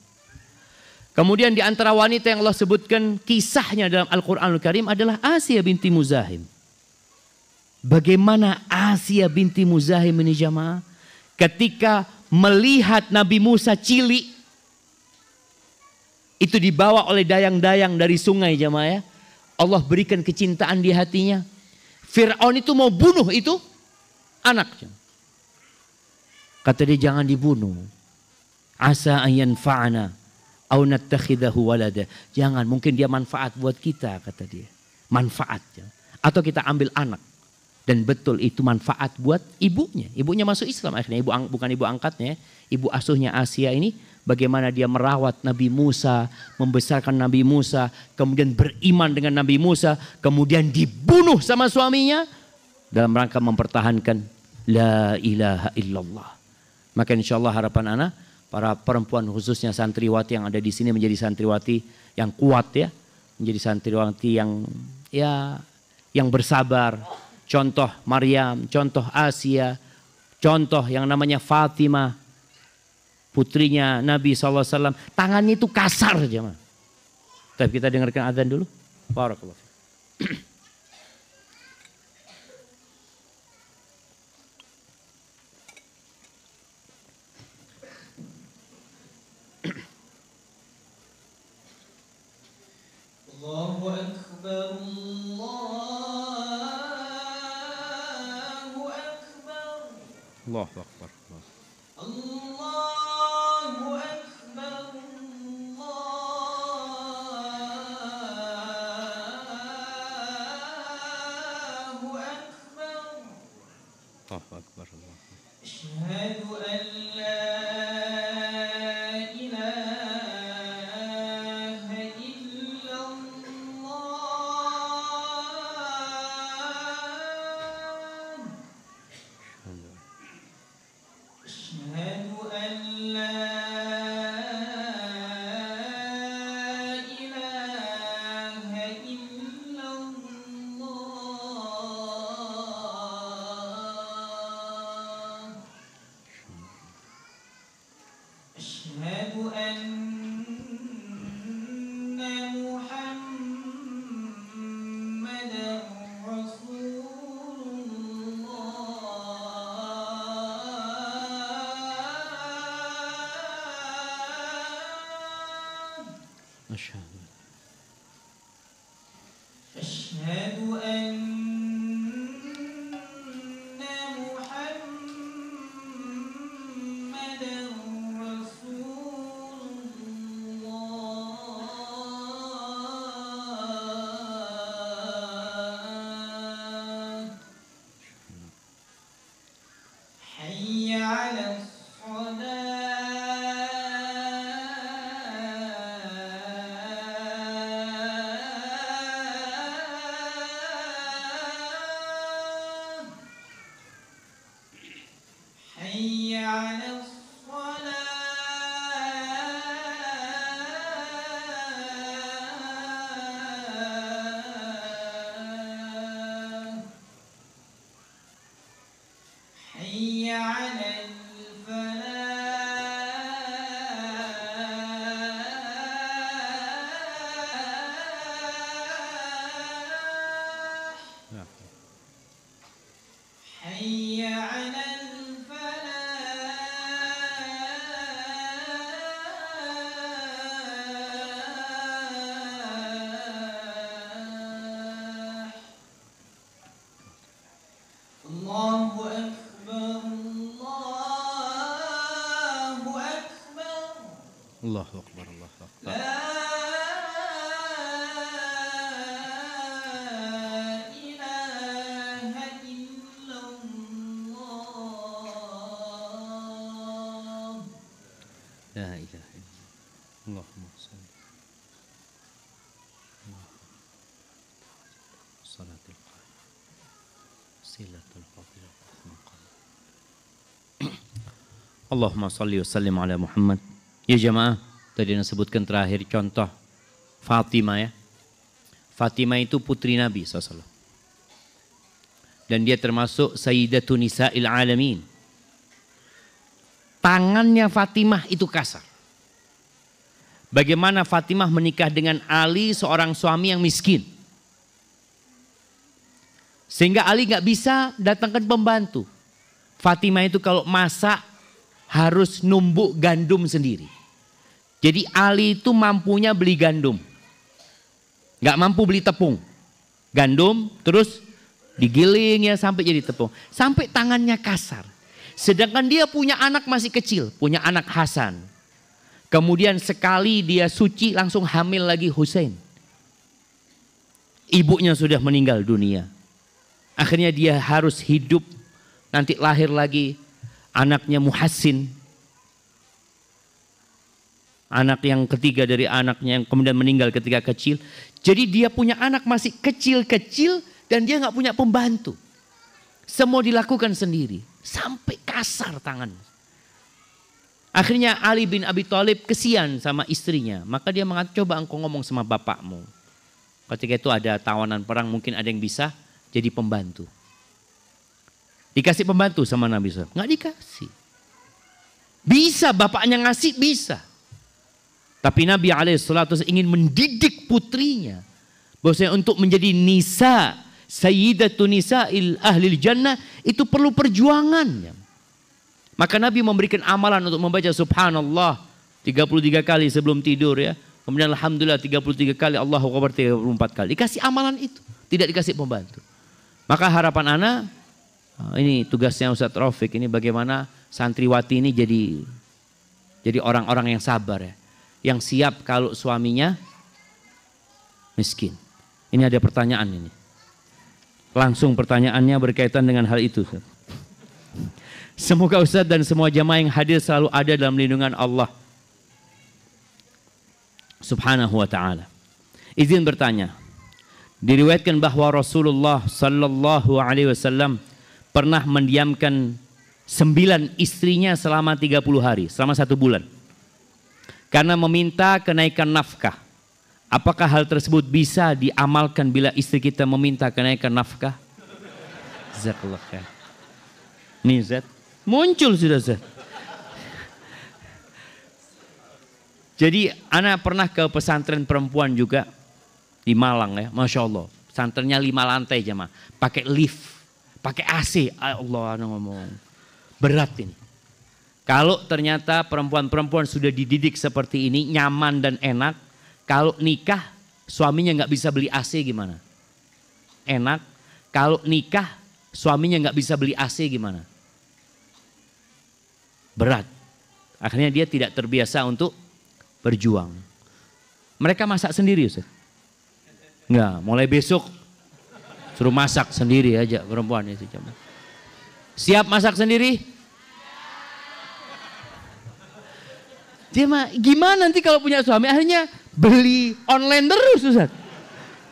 Kemudian di antara wanita yang Allah sebutkan kisahnya dalam Al-Quranul Karim adalah Asia binti Muzahim. Bagaimana Asia binti Muzahim ini jamaah? Ketika melihat Nabi Musa cilik. Itu dibawa oleh dayang-dayang dari sungai jamaah ya. Allah berikan kecintaan di hatinya. Fir'aun itu mau bunuh itu anaknya. Kata dia jangan dibunuh. Asa ayan fa'ana. Au nattakhidahu walada. Jangan, mungkin dia manfaat buat kita kata dia. Manfaat. Atau kita ambil anak. Dan betul itu manfaat buat ibunya. Ibunya masuk Islam akhirnya. Bukan ibu angkatnya. Ibu asuhnya Asia ini. Bagaimana dia merawat Nabi Musa. Membesarkan Nabi Musa. Kemudian beriman dengan Nabi Musa. Kemudian dibunuh sama suaminya. Dalam rangka mempertahankan. La ilaha illallah. Maka insya Allah harapan anak. Para perempuan khususnya santriwati yang ada di sini menjadi santriwati yang kuat ya. Menjadi santriwati yang bersabar. Contoh Maryam, contoh Asia, contoh yang namanya Fatimah. Putrinya Nabi SAW. Tangannya itu kasar aja. Tapi kita dengarkan azan dulu. Barakallahu fiik. Allahu Akbar, Allahu Akbar. Allahu Akbar. Allahu Akbar, Allahu Akbar. Allahu Akbar. Asyhadu an la أشهد أن محمدا رسول الله حي على الصلاة Allahumma salli wa sallim ala Muhammad. Ya jamaah, tadi yang sebutkan terakhir contoh Fatimah ya. Fatimah itu putri Nabi SAW. Dan dia termasuk Sayyidatun Nisa'il Alamin. Tangannya Fatimah itu kasar. Bagaimana Fatimah menikah dengan Ali, seorang suami yang miskin. Sehingga Ali gak bisa datangkan pembantu. Fatimah itu kalau masak harus numbuk gandum sendiri. Jadi Ali itu mampunya beli gandum. Gak mampu beli tepung. Gandum terus digiling ya sampai jadi tepung. Sampai tangannya kasar. Sedangkan dia punya anak masih kecil. Punya anak Hasan. Kemudian sekali dia suci langsung hamil lagi Hussein. Ibunya sudah meninggal dunia. Akhirnya dia harus hidup. Nanti lahir lagi anaknya Muhassin. Anak yang ketiga dari anaknya yang kemudian meninggal ketika kecil. Jadi dia punya anak masih kecil-kecil dan dia nggak punya pembantu. Semua dilakukan sendiri. Sampai kasar tangan. Akhirnya Ali bin Abi Thalib kesian sama istrinya. Maka dia mengatakan, coba engkau ngomong sama bapakmu. Ketika itu ada tawanan perang, mungkin ada yang bisa jadi pembantu. Dikasih pembantu sama Nabi SAW. Nggak dikasih. Bisa bapaknya ngasih, bisa. Tapi Nabi SAW ingin mendidik putrinya. Bahwasanya untuk menjadi nisa, sayyidatun nisa'il ahlil jannah, itu perlu perjuangan. Maka Nabi memberikan amalan untuk membaca subhanallah 33 kali sebelum tidur ya. Kemudian alhamdulillah 33 kali, Allahu Akbar 34 kali. Dikasih amalan itu, tidak dikasih pembantu. Maka harapan ana, ini tugasnya Ustadz Rafiq, ini bagaimana santriwati ini jadi orang-orang yang sabar ya. Yang siap kalau suaminya miskin. Ini ada pertanyaan ini. Langsung pertanyaannya berkaitan dengan hal itu. Semoga Ustadz dan semua jamaah yang hadir selalu ada dalam lindungan Allah Subhanahu wa ta'ala. Izin bertanya. Diriwayatkan bahwa Rasulullah Sallallahu Alaihi Wasallam pernah mendiamkan 9 istrinya selama 30 hari, selama 1 bulan. Karena meminta kenaikan nafkah. Apakah hal tersebut bisa diamalkan bila istri kita meminta kenaikan nafkah? Jazakallah khair. Nih Zat, muncul sudah Zat. Jadi anak pernah ke pesantren perempuan juga di Malang ya, Masya Allah. Pesantrennya 5 lantai jemaah, pakai lift, pakai AC. Allah anak ngomong, berat ini. Kalau ternyata perempuan-perempuan sudah dididik seperti ini, nyaman dan enak. Kalau nikah, suaminya nggak bisa beli AC gimana? Enak. Kalau nikah, suaminya nggak bisa beli AC gimana? Berat. Akhirnya dia tidak terbiasa untuk berjuang. Mereka masak sendiri Ustaz? Enggak, mulai besok suruh masak sendiri aja perempuan itu. Siap masak sendiri? Dia mah gimana nanti kalau punya suami akhirnya beli online terus Ustaz.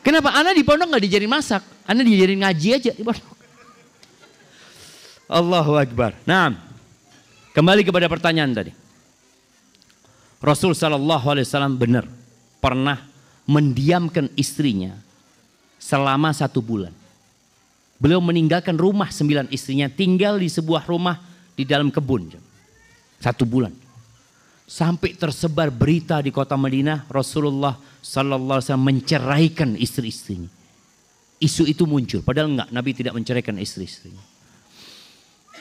Kenapa? Ana di pondok nggak diajarin masak, Ana diajarin ngaji aja di pondok. Allahu Akbar. Nah, kembali kepada pertanyaan tadi. Rasul Sallallahu Alaihi Wasallam benar pernah mendiamkan istrinya selama 1 bulan. Beliau meninggalkan rumah 9 istrinya, tinggal di sebuah rumah di dalam kebun. 1 bulan. Sampai tersebar berita di kota Madinah, Rasulullah Sallallahu Alaihi Wasallam menceraikan istri-istrinya. Isu itu muncul, padahal enggak, Nabi tidak menceraikan istri-istrinya.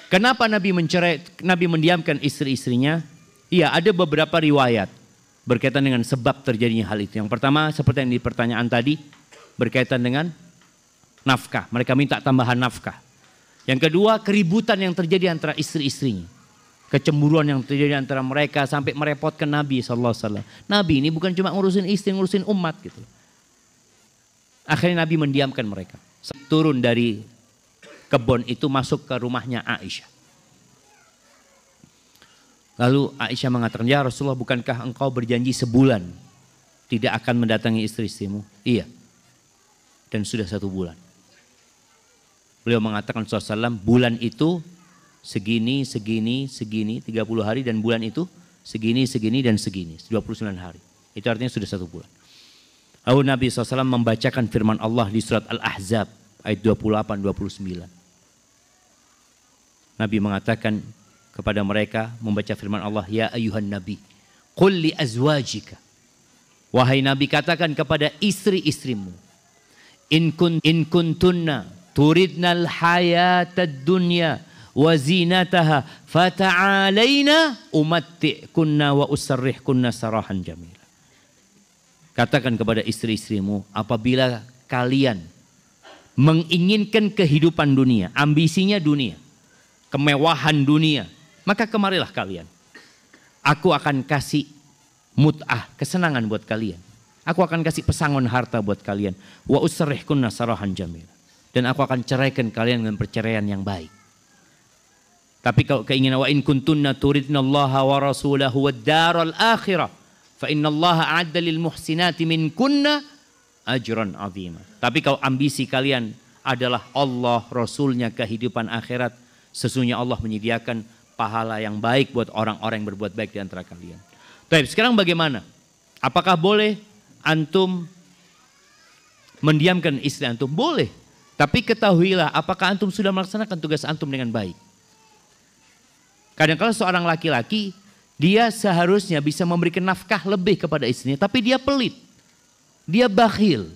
Kenapa Nabi mendiamkan istri-istrinya? Iya, ada beberapa riwayat berkaitan dengan sebab terjadinya hal itu. Yang pertama, seperti yang di pertanyaan tadi, berkaitan dengan nafkah. Mereka minta tambahan nafkah. Yang kedua, keributan yang terjadi antara istri-istrinya. Kecemburuan yang terjadi antara mereka sampai merepotkan Nabi SAW. Nabi ini bukan cuma ngurusin istri, ngurusin umat gitu. Akhirnya Nabi mendiamkan mereka. Turun dari kebun itu masuk ke rumahnya Aisyah. Lalu Aisyah mengatakan, ya Rasulullah, bukankah engkau berjanji sebulan tidak akan mendatangi istri-istrimu? Iya. Dan sudah 1 bulan. Beliau mengatakan SAW, bulan itu segini, 30 hari, dan bulan itu segini, dan segini, 29 hari. Itu artinya sudah 1 bulan. Lalu Nabi SAW membacakan firman Allah di surat Al-Ahzab ayat 28-29. Nabi mengatakan kepada mereka, membaca firman Allah, ya ayuhan nabi, qul li azwajika. Wahai Nabi, katakan kepada istri-istrimu, in kuntunna turidnal hayatad dunya wa zinataha fata'alaina umatti'kunna wa usarrihkunna sarahan jamila. Katakan kepada istri-istrimu, apabila kalian menginginkan kehidupan dunia, ambisinya dunia, kemewahan dunia, maka kemarilah kalian. Aku akan kasih mut'ah, kesenangan buat kalian. Aku akan kasih pesangon harta buat kalian. Wa usarrihkunna sarahan jamila. Dan aku akan ceraikan kalian dengan perceraian yang baik. Tapi kalau keinginan wa in kuntunna turidnallaha wa rasulahu wad daral akhirah fa innallaha a'adda lil muhsinati minkunna ajran 'azima. Tapi kalau ambisi kalian adalah Allah, Rasulnya, kehidupan akhirat, sesungguhnya Allah menyediakan pahala yang baik buat orang-orang yang berbuat baik di antara kalian. Baik, sekarang bagaimana? Apakah boleh antum mendiamkan istri antum? Boleh. Tapi ketahuilah apakah antum sudah melaksanakan tugas antum dengan baik. Kadang-kadang seorang laki-laki, dia seharusnya bisa memberikan nafkah lebih kepada istrinya, tapi dia pelit. Dia bakhil.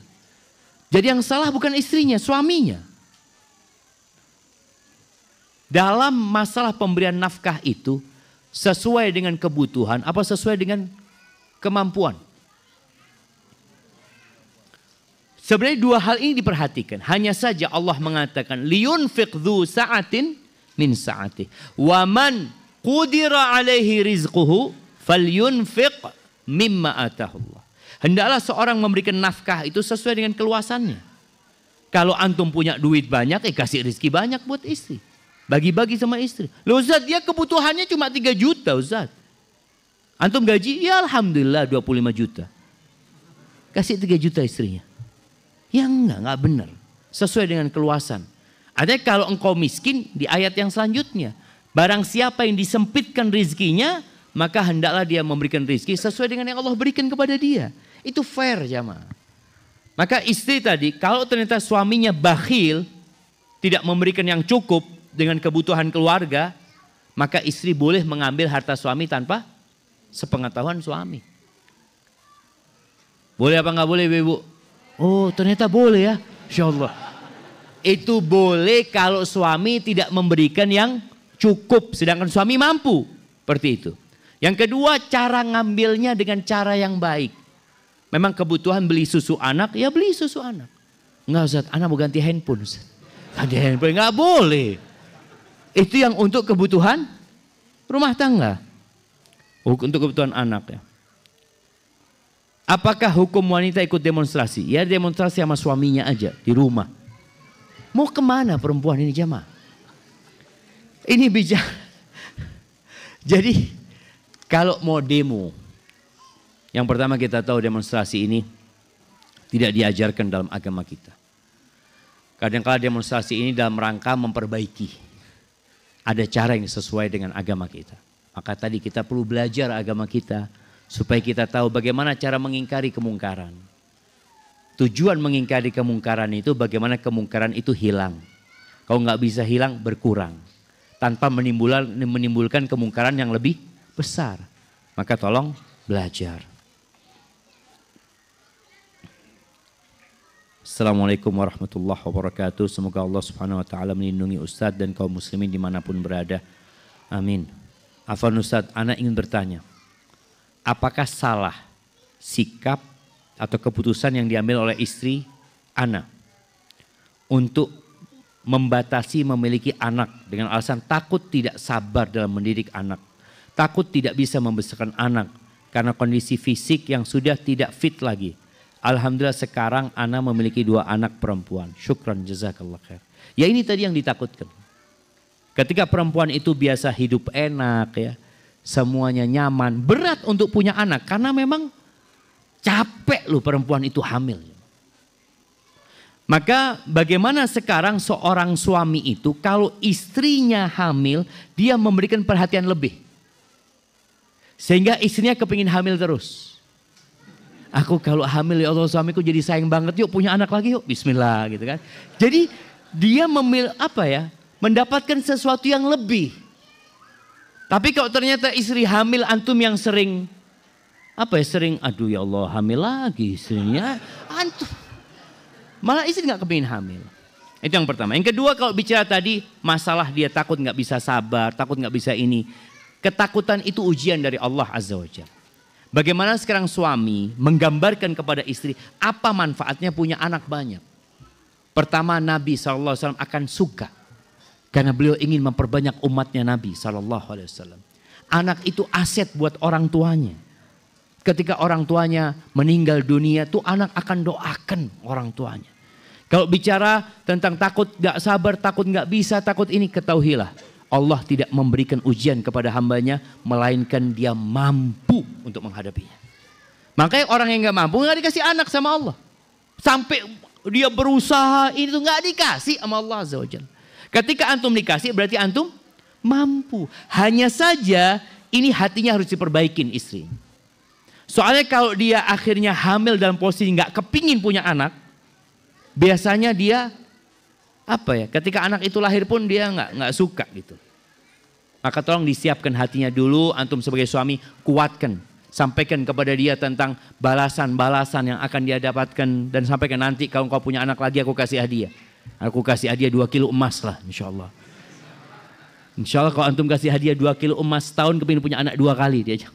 Jadi yang salah bukan istrinya, suaminya. Dalam masalah pemberian nafkah itu, sesuai dengan kebutuhan, apa sesuai dengan kemampuan? Sebenarnya 2 hal ini diperhatikan. Hanya saja Allah mengatakan, liyunfiq dzu sa'atin min sa'atih. Wa man qudira alaihi rizquhu falyunfiq mimma atahullah. Hendaklah seorang memberikan nafkah itu sesuai dengan keluasannya. Kalau antum punya duit banyak, kasih rezeki banyak buat istri. Bagi-bagi sama istri. Loh Ustaz, dia kebutuhannya cuma 3 juta Ustaz. Antum gaji, ya alhamdulillah 25 juta. Kasih 3 juta istrinya. Ya enggak benar. Sesuai dengan keluasan. Artinya kalau engkau miskin, di ayat yang selanjutnya, barang siapa yang disempitkan rizkinya, maka hendaklah dia memberikan rizki sesuai dengan yang Allah berikan kepada dia. Itu fair jamaah. Maka istri tadi, kalau ternyata suaminya bakhil, tidak memberikan yang cukup dengan kebutuhan keluarga, maka istri boleh mengambil harta suami tanpa sepengetahuan suami. Boleh apa enggak boleh Ibu? Oh ternyata boleh ya, Insya Allah. Itu boleh kalau suami tidak memberikan yang cukup, sedangkan suami mampu. Seperti itu. Yang kedua, cara ngambilnya dengan cara yang baik. Memang kebutuhan beli susu anak, ya beli susu anak. Enggak Ustaz, anak mau ganti handphone Ustaz. Ganti handphone, enggak boleh. Itu yang untuk kebutuhan rumah tangga. Untuk kebutuhan anak ya. Apakah hukum wanita ikut demonstrasi? Ya demonstrasi sama suaminya aja di rumah. Mau kemana perempuan ini jamaah? Ini bicara. Jadi kalau mau demo, yang pertama kita tahu demonstrasi ini tidak diajarkan dalam agama kita. Kadang-kadang demonstrasi ini dalam rangka memperbaiki. Ada cara yang sesuai dengan agama kita. Maka tadi kita perlu belajar agama kita. Supaya kita tahu bagaimana cara mengingkari kemungkaran. Tujuan mengingkari kemungkaran itu bagaimana kemungkaran itu hilang. Kalau nggak bisa hilang berkurang. Tanpa menimbulkan kemungkaran yang lebih besar. Maka tolong belajar. Assalamualaikum warahmatullahi wabarakatuh. Semoga Allah subhanahu wa ta'ala melindungi Ustadz dan kaum muslimin dimanapun berada. Amin. Afwan Ustadz, anak ingin bertanya. Apakah salah sikap atau keputusan yang diambil oleh istri anak untuk membatasi memiliki anak dengan alasan takut tidak sabar dalam mendidik anak, takut tidak bisa membesarkan anak karena kondisi fisik yang sudah tidak fit lagi. Alhamdulillah sekarang anak memiliki 2 anak perempuan. Syukran jazakallah khair. Ya ini tadi yang ditakutkan. Ketika perempuan itu biasa hidup enak ya. Semuanya nyaman, berat untuk punya anak karena memang capek loh perempuan itu hamil. Maka bagaimana sekarang seorang suami itu kalau istrinya hamil, dia memberikan perhatian lebih. Sehingga istrinya kepingin hamil terus. Aku kalau hamil ya Allah suamiku jadi sayang banget, yuk punya anak lagi yuk, bismillah gitu kan. Jadi dia mendapatkan sesuatu yang lebih. Tapi kalau ternyata istri hamil antum yang sering, aduh ya Allah hamil lagi istrinya, antum. Malah istri gak kepingin hamil. Itu yang pertama. Yang kedua kalau bicara tadi masalah dia takut gak bisa sabar, takut gak bisa ini. Ketakutan itu ujian dari Allah Azza wa Jalla. Bagaimana sekarang suami menggambarkan kepada istri apa manfaatnya punya anak banyak. Pertama Nabi SAW akan suka. Karena beliau ingin memperbanyak umatnya Nabi SAW. Anak itu aset buat orang tuanya. Ketika orang tuanya meninggal dunia tuh anak akan doakan orang tuanya. Kalau bicara tentang takut gak sabar, takut gak bisa, takut ini, ketahuilah. Allah tidak memberikan ujian kepada hambanya, melainkan dia mampu untuk menghadapinya. Makanya orang yang gak mampu gak dikasih anak sama Allah. Sampai dia berusaha, ini tuh gak dikasih sama Allah Azza wa Jalla. Ketika antum dikasih berarti antum mampu. Hanya saja ini hatinya harus diperbaikin istri. Soalnya kalau dia akhirnya hamil dalam posisi gak kepingin punya anak, biasanya dia ketika anak itu lahir pun dia nggak suka gitu. Maka tolong disiapkan hatinya dulu, antum sebagai suami kuatkan, sampaikan kepada dia tentang balasan-balasan yang akan dia dapatkan dan sampaikan nanti kalau kau punya anak lagi aku kasih hadiah. Aku kasih hadiah 2 kilo emas lah insyaallah. Insyaallah kalau antum kasih hadiah 2 kilo emas setahun kepingin punya anak 2 kali dia.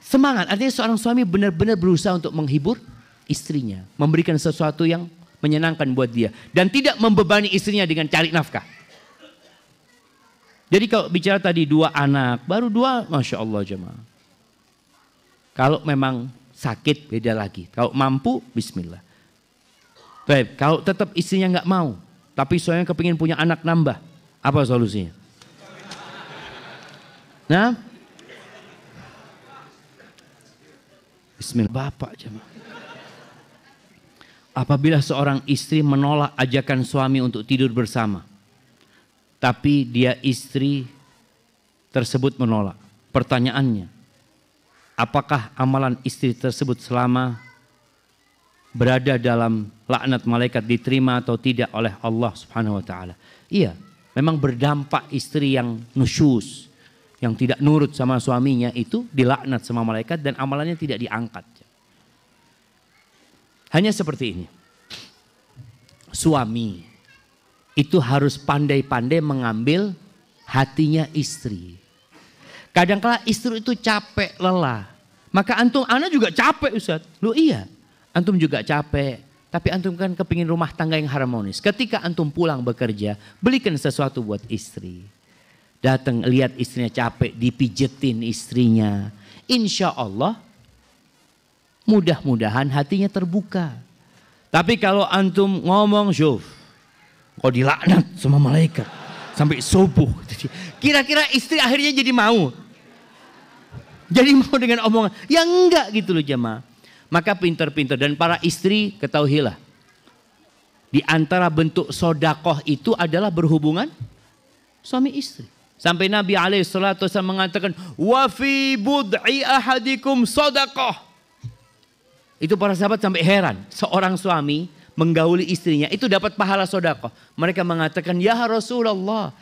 Semangat, artinya seorang suami benar-benar berusaha untuk menghibur istrinya, memberikan sesuatu yang menyenangkan buat dia dan tidak membebani istrinya dengan cari nafkah. Jadi kalau bicara tadi 2 anak, baru 2, Masya Allah jemaah. Kalau memang sakit beda lagi. Kalau mampu, bismillah. Baik, kalau tetap istrinya nggak mau, tapi suaminya kepingin punya anak nambah, apa solusinya? Nah, bismillah bapak jemaah. Apabila seorang istri menolak ajakan suami untuk tidur bersama, tapi dia istri tersebut menolak. Pertanyaannya, apakah amalan istri tersebut selama berada dalam laknat malaikat diterima atau tidak oleh Allah Subhanahu wa taala? Iya, memang berdampak istri yang nusyus, yang tidak nurut sama suaminya itu dilaknat sama malaikat dan amalannya tidak diangkat. Hanya seperti ini. Suami itu harus pandai-pandai mengambil hatinya istri. Kadang-kala istri itu capek, lelah. Maka antum, ana juga capek Ustaz. Loh iya, antum juga capek. Tapi antum kan kepingin rumah tangga yang harmonis. Ketika antum pulang bekerja, belikan sesuatu buat istri. Datang lihat istrinya capek, dipijetin istrinya. Insya Allah mudah-mudahan hatinya terbuka. Tapi kalau antum ngomong, syuf, kok dilaknat sama malaikat sampai subuh. Kira-kira istri akhirnya jadi mau. Jadi mau dengan omongan. Ya enggak gitu loh jemaah. Maka pintar-pintar dan para istri ketahuilah. Di antara bentuk sodakoh itu adalah berhubungan suami istri. Sampai Nabi SAW mengatakan, wa fi bud'i ahadikum sodakoh. Itu para sahabat sampai heran. Seorang suami menggauli istrinya itu dapat pahala sodakoh. Mereka mengatakan, ya Rasulullah,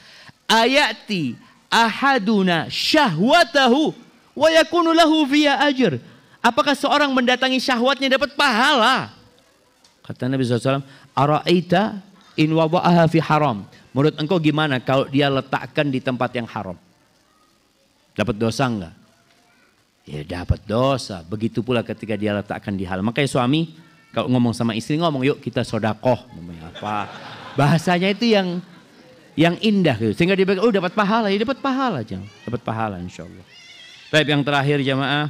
ayati ahaduna syahwatahu wa yakunu lahu fiya ajr. Apakah seorang mendatangi syahwatnya dapat pahala? Kata Nabi SAW, ara'aita in wada'aha fi haram. Menurut engkau gimana kalau dia letakkan di tempat yang haram? Dapat dosa enggak? Ya dapat dosa. Begitu pula ketika dia letakkan di halal. Makanya suami kalau ngomong sama istri, ngomong yuk kita sodakoh. Apa? Bahasanya itu yang indah gitu. Sehingga dia bilang, oh dapat pahala. Ya dapat pahala aja. Dapat pahala insya Allah. Baik, yang terakhir jamaah.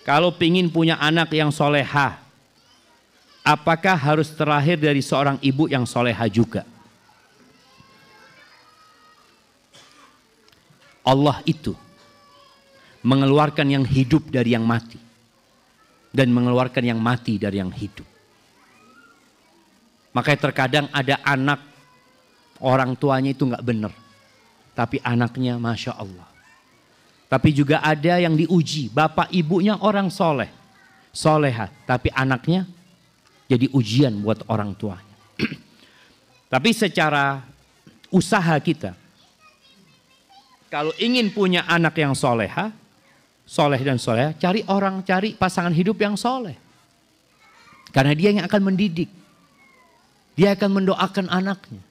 Kalau pingin punya anak yang solehah, apakah harus terlahir dari seorang ibu yang solehah juga? Allah itu mengeluarkan yang hidup dari yang mati dan mengeluarkan yang mati dari yang hidup. Makanya terkadang ada anak orang tuanya itu nggak benar. Tapi anaknya Masya Allah. Tapi juga ada yang diuji. Bapak ibunya orang soleh. Soleha. Tapi anaknya jadi ujian buat orang tuanya. Tapi secara usaha kita. Kalau ingin punya anak yang soleha. Soleh dan soleha. Cari pasangan hidup yang soleh. Karena dia yang akan mendidik. Dia akan mendoakan anaknya.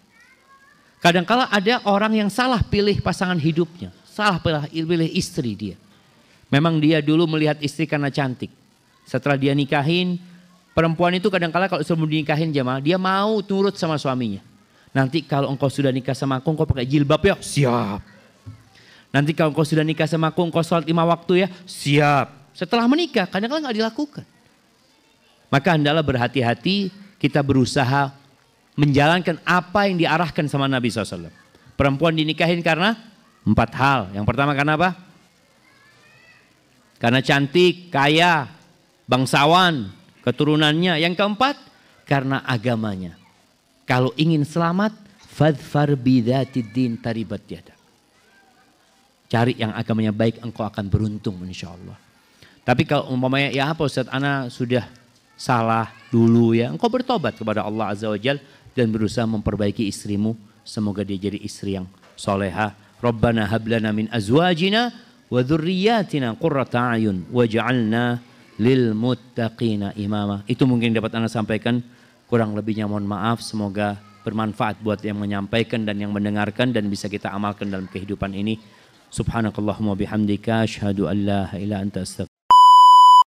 Kadang-kala ada orang yang salah pilih pasangan hidupnya. Salah pilih istri dia. Memang dia dulu melihat istri karena cantik. Setelah dia nikahin, perempuan itu kadang-kala kalau sebelum dinikahin jemaah, dia mau turut sama suaminya. Nanti kalau engkau sudah nikah sama aku, engkau pakai jilbab ya? Siap. Nanti kalau engkau sudah nikah sama aku, engkau sholat 5 waktu ya? Siap. Setelah menikah, kadang-kala nggak dilakukan. Maka hendaklah berhati-hati, kita berusaha menjalankan apa yang diarahkan sama Nabi SAW. Perempuan dinikahin karena 4 hal. Yang pertama karena apa? Karena cantik, kaya, bangsawan, keturunannya. Yang keempat, karena agamanya. Kalau ingin selamat, fadfar bidzatiddin taribat yadak. Cari yang agamanya baik, engkau akan beruntung insya Allah. Tapi kalau umpamanya, ya apa Ustaz, ana sudah salah dulu ya. Engkau bertobat kepada Allah Azza wa Jalla dan berusaha memperbaiki istrimu. Semoga dia jadi istri yang soleha. Rabbana hablana min azwajina wa dzurriyyatina qurrata a'yun waj'alna lil muttaqina imama. Itu mungkin dapat Anda sampaikan, kurang lebihnya mohon maaf. Semoga bermanfaat buat yang menyampaikan dan yang mendengarkan dan bisa kita amalkan dalam kehidupan ini. Subhanakallahumma bihamdika asyhadu an la ilaha illa anta astaghfiruka